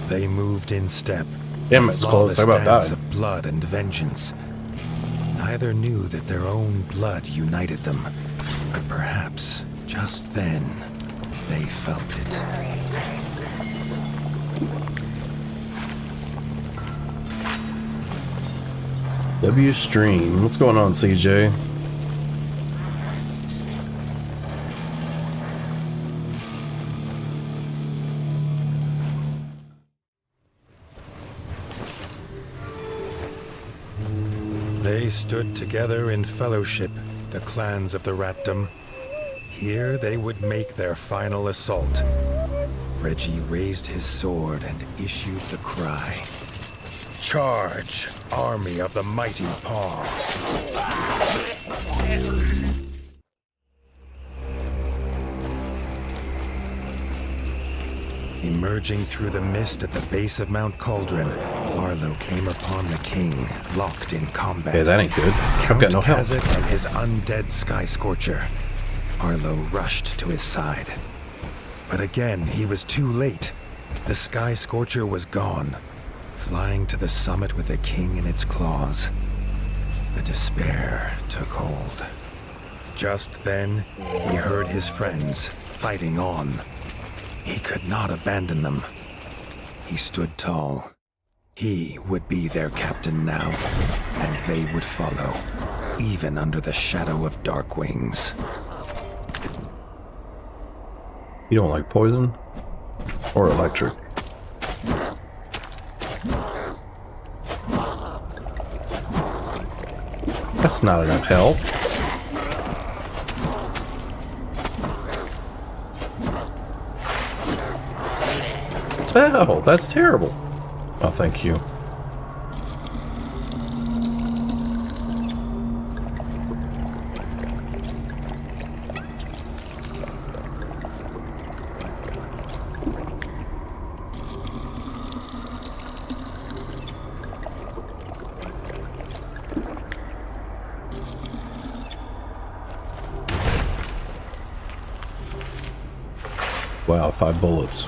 They moved in step. Damn, it's close. I about died. Of blood and vengeance. Neither knew that their own blood united them, but perhaps just then they felt it. W Stream. What's going on, CJ? They stood together in fellowship, the clans of the Ratdom. Here they would make their final assault. Reggie raised his sword and issued the cry. Charge, army of the mighty paw! Emerging through the mist at the base of Mount Cauldron, Arlo came upon the king, locked in combat. Hey, that ain't good. I've got no health. Count Kazakh and his undead Sky Scorcher. Arlo rushed to his side. But again, he was too late. The Sky Scorcher was gone, flying to the summit with the king in its claws. The despair took hold. Just then, he heard his friends fighting on. He could not abandon them. He stood tall. He would be their captain now, and they would follow, even under the shadow of Darkwings. You don't like poison? Or electric? That's not enough health. Oh, that's terrible. Oh, thank you. Wow, 5 bullets.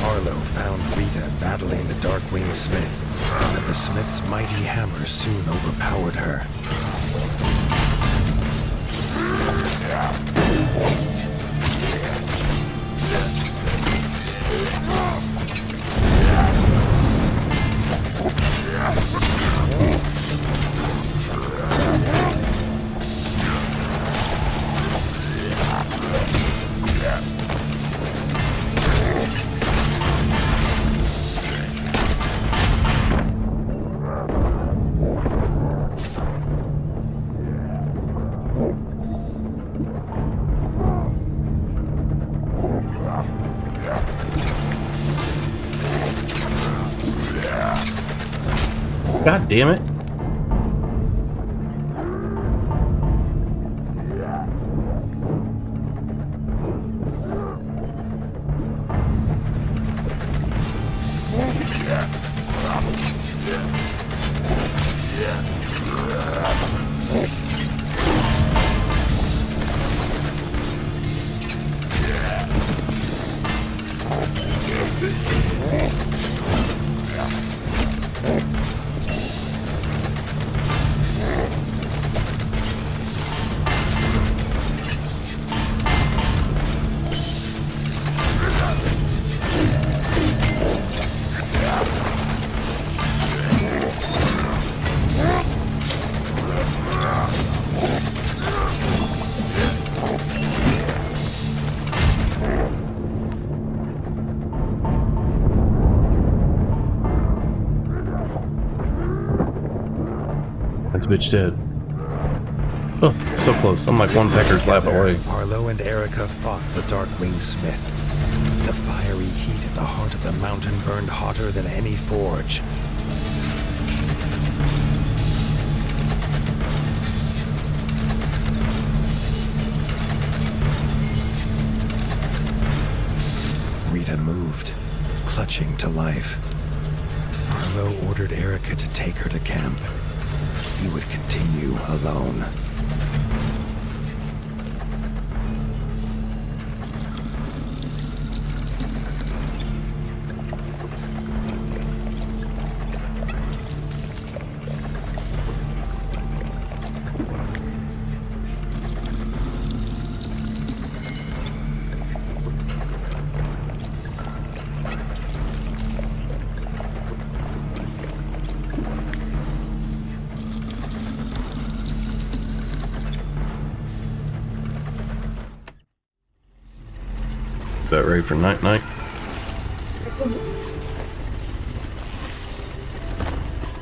Arlo found Rita battling the Darkwing Smith, but the Smith's mighty hammer soon overpowered her. God damn it. Bitch dead. Oh, so close. I'm like one pecker's lap away. Arlo and Erica fought the Darkwing Smith. The fiery heat at the heart of the mountain burned hotter than any forge. Rita moved, clutching to life. Arlo ordered Erica to take her to camp. He would continue alone. About ready for night-night?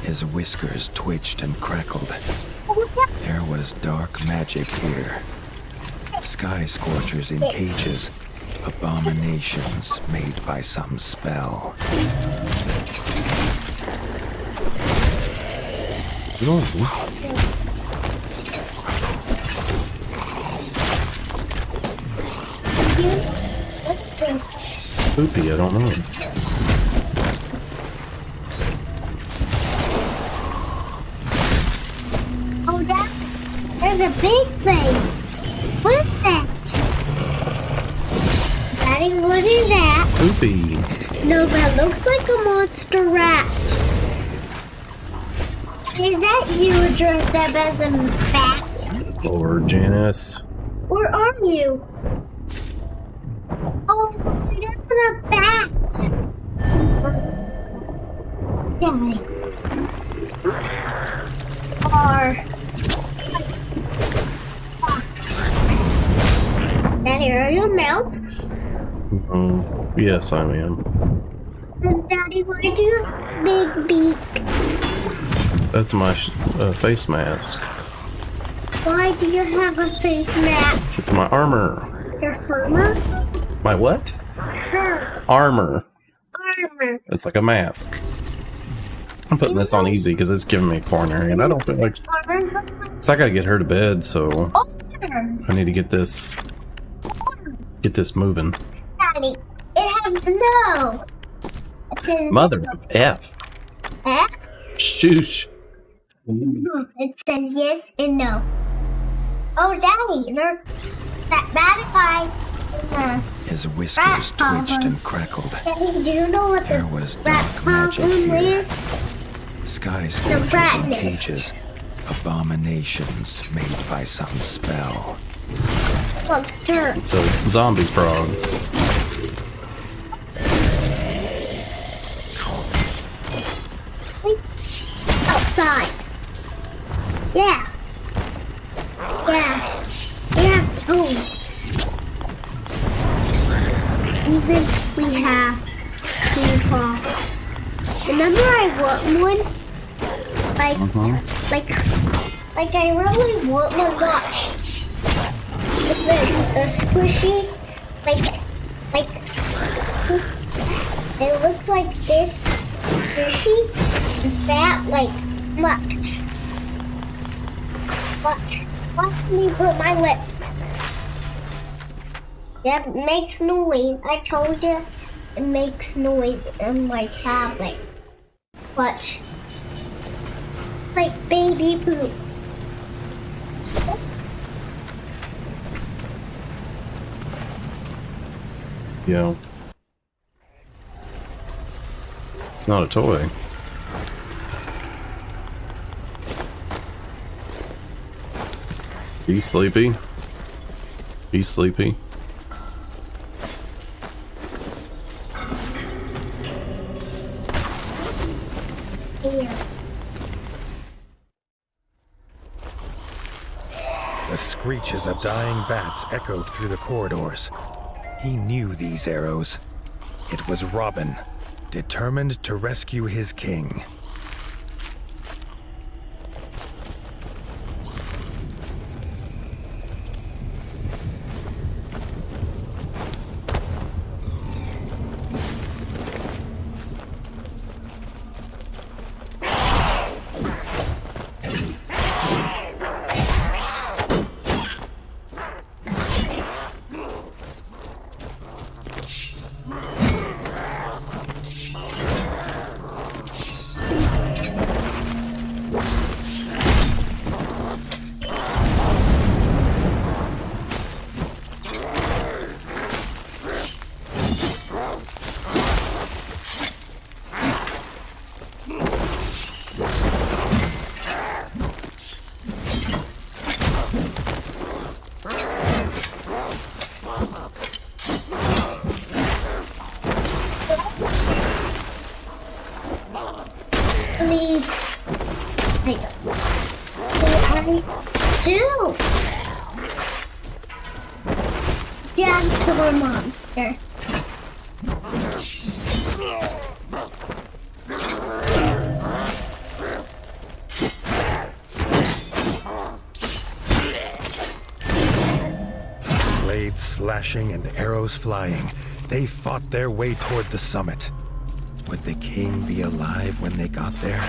His whiskers twitched and crackled. There was dark magic here. Sky Scorchers in cages. Abominations made by some spell. Oh. Dude, look at this. Poopy, I don't know. Oh, there's a big thing. What is that? Daddy, what is that? Poopy. No, that looks like a monster rat. Is that you dressed up as a bat? Or Janice. Where are you? Oh, there's a bat. Daddy. Daddy, are you a mouse? Yes, I am. Daddy, why do you have a big beak? That's my face mask. Why do you have a face mask? It's my armor. Your armor? My what? Her Armor. armor. It's like a mask. I'm putting this on easy because it's giving me coronary, and I don't feel like. Armors look like So I gotta get her to bed, so armor. I need to get this moving. Daddy, it has no. It says Mother of F. F. Shoosh. It says yes and no. Oh, Daddy, there's that bad guy. His whiskers Rat problem. twitched and crackled. Daddy, do you know what There the was rat dark magic problem here. is? Sky The scorchers rat and nest. cages. Abominations made by some spell. Monster. It's a zombie frog. Outside. Yeah. Yeah. We have toads. Even we have sea frogs. Remember I want one? Like I really want one. Watch. The squishy, like it looks like this, squishy, and fat, like much. Watch me put my lips. Yep, it makes noise. I told you it makes noise on my tablet. Watch. Like baby poop. Yeah. It's not a toy. Are you sleepy? Are you sleepy? Here. The screeches of dying bats echoed through the corridors. He knew these arrows. It was Robin, determined to rescue his king. I do. Dad's the monster. Blades slashing and arrows flying, they fought their way toward the summit. Would the king be alive when they got there?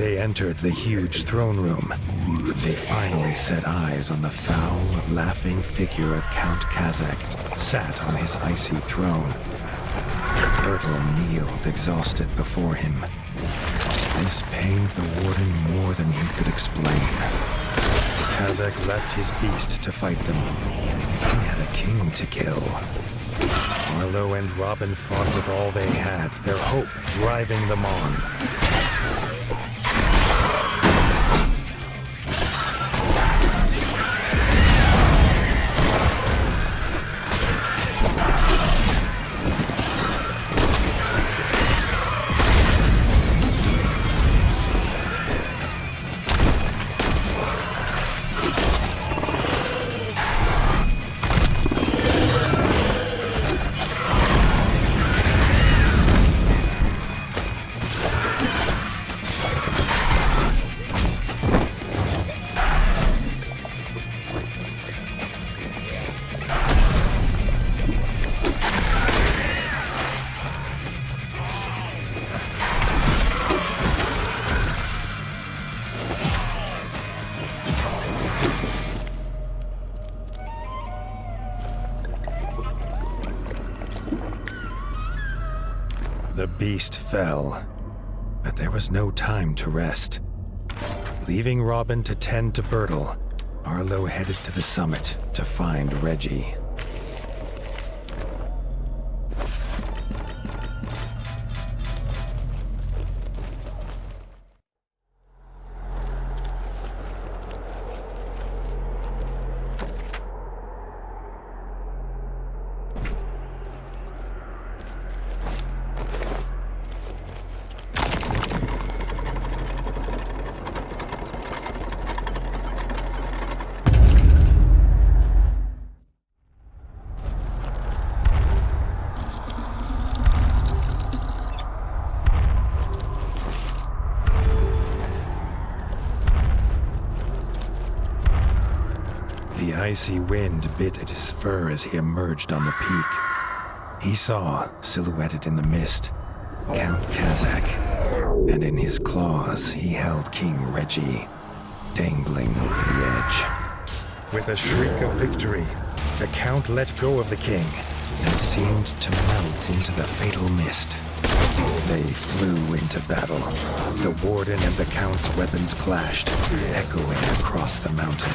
they entered the huge throne room, they finally set eyes on the foul, laughing figure of Count Kazakh, sat on his icy throne. Bertel kneeled exhausted before him. This pained the Warden more than he could explain. Kazakh left his beast to fight them. He had a king to kill. Arlo and Robin fought with all they had, their hope driving them on. The beast fell, but there was no time to rest. Leaving Robin to tend to Bertel, Arlo headed to the summit to find Reggie. The icy wind bit at his fur as he emerged on the peak. He saw, silhouetted in the mist, Count Kazakh, and in his claws he held King Reggie, dangling over the edge. With a shriek of victory, the Count let go of the king and seemed to melt into the fatal mist. They flew into battle. The Warden and the Count's weapons clashed, echoing across the mountain.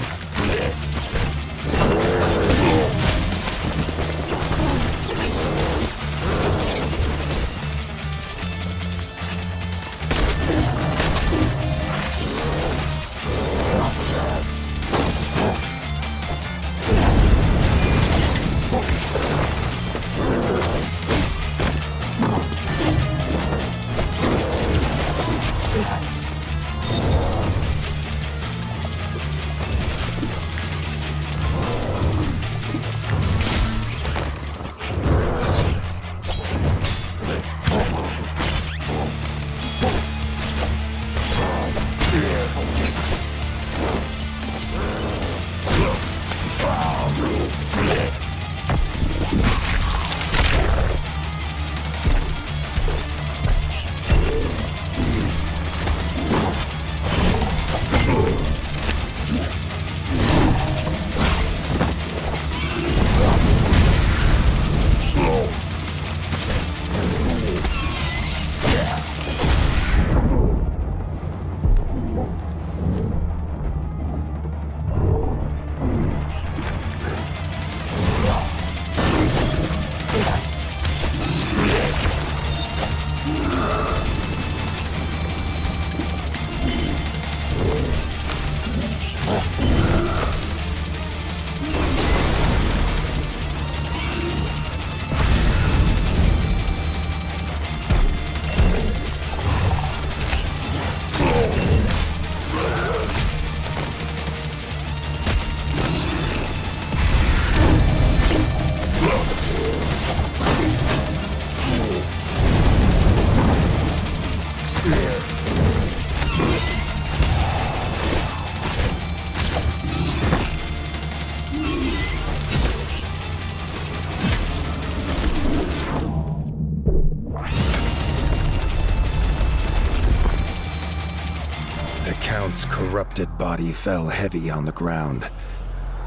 Count's corrupted body fell heavy on the ground.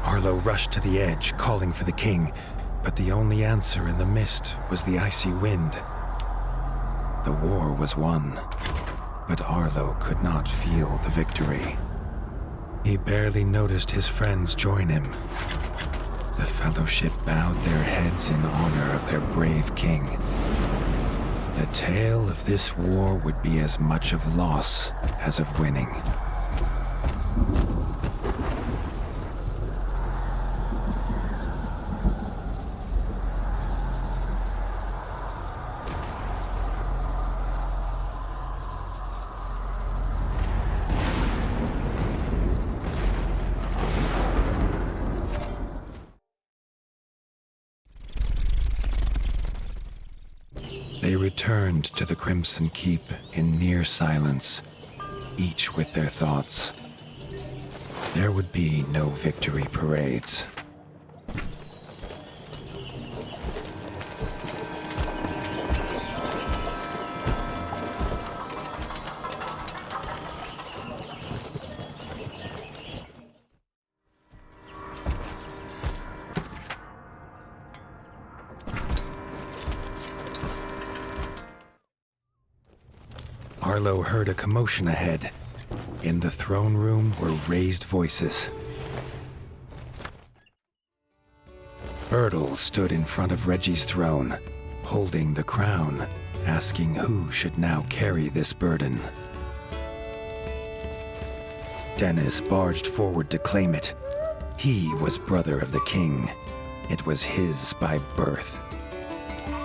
Arlo rushed to the edge, calling for the king, but the only answer in the mist was the icy wind. The war was won, but Arlo could not feel the victory. He barely noticed his friends join him. The Fellowship bowed their heads in honor of their brave king. The tale of this war would be as much of loss as of winning. They returned to the Crimson Keep in near silence, each with their thoughts. There would be no victory parades. Arlo heard a commotion ahead. In the throne room were raised voices. Bertel stood in front of Reggie's throne, holding the crown, asking who should now carry this burden. Dennis barged forward to claim it. He was brother of the king. It was his by birth.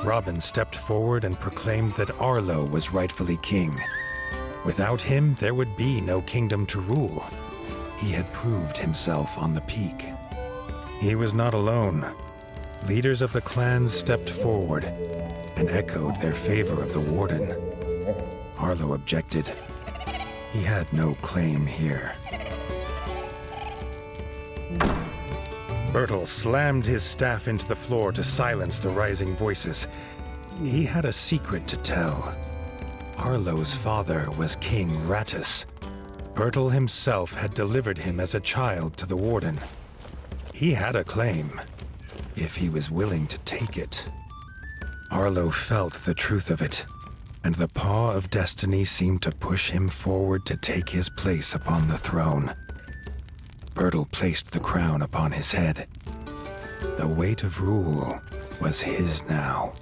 Robin stepped forward and proclaimed that Arlo was rightfully king. Without him, there would be no kingdom to rule. He had proved himself on the peak. He was not alone. Leaders of the clans stepped forward and echoed their favor of the Warden. Arlo objected. He had no claim here. Bertel slammed his staff into the floor to silence the rising voices. He had a secret to tell. Arlo's father was King Rattus. Bertel himself had delivered him as a child to the Warden. He had a claim, if he was willing to take it. Arlo felt the truth of it, and the paw of destiny seemed to push him forward to take his place upon the throne. Bertel placed the crown upon his head. The weight of rule was his now.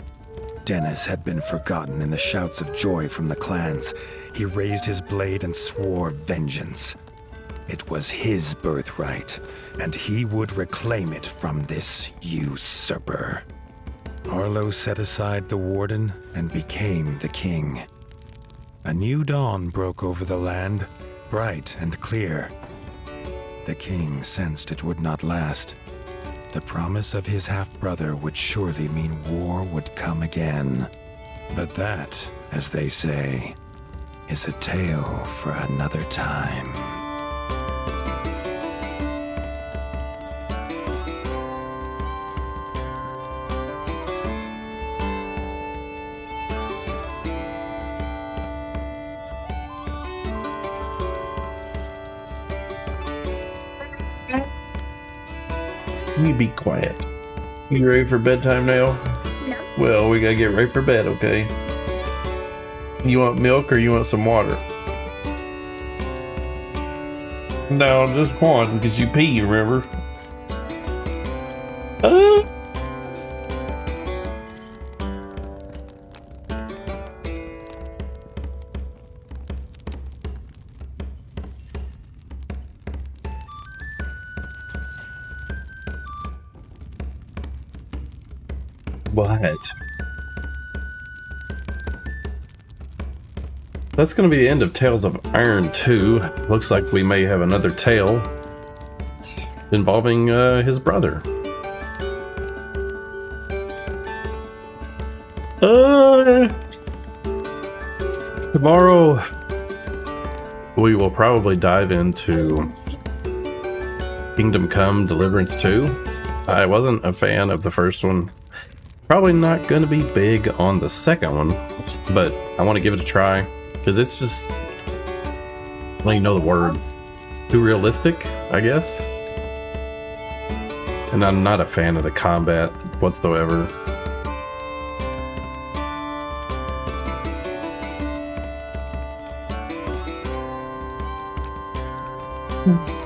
Dennis had been forgotten in the shouts of joy from the clans. He raised his blade and swore vengeance. It was his birthright, and he would reclaim it from this usurper. Arlo set aside the Warden and became the king. A new dawn broke over the land, bright and clear. The king sensed it would not last. The promise of his half-brother would surely mean war would come again. But that, as they say, is a tale for another time. You be quiet. You ready for bedtime now? No. Well, we gotta get ready for bed, okay? You want milk or you want some water? No, just one, because you pee, remember? What? That's going to be the end of Tales of Iron 2. Looks like we may have another tale involving his brother. Tomorrow we will probably dive into Kingdom Come Deliverance 2. I wasn't a fan of the first one. Probably not going to be big on the second one, but I want to give it a try because it's just Well, you know the word. Too realistic, I guess. And I'm not a fan of the combat whatsoever. Hmm.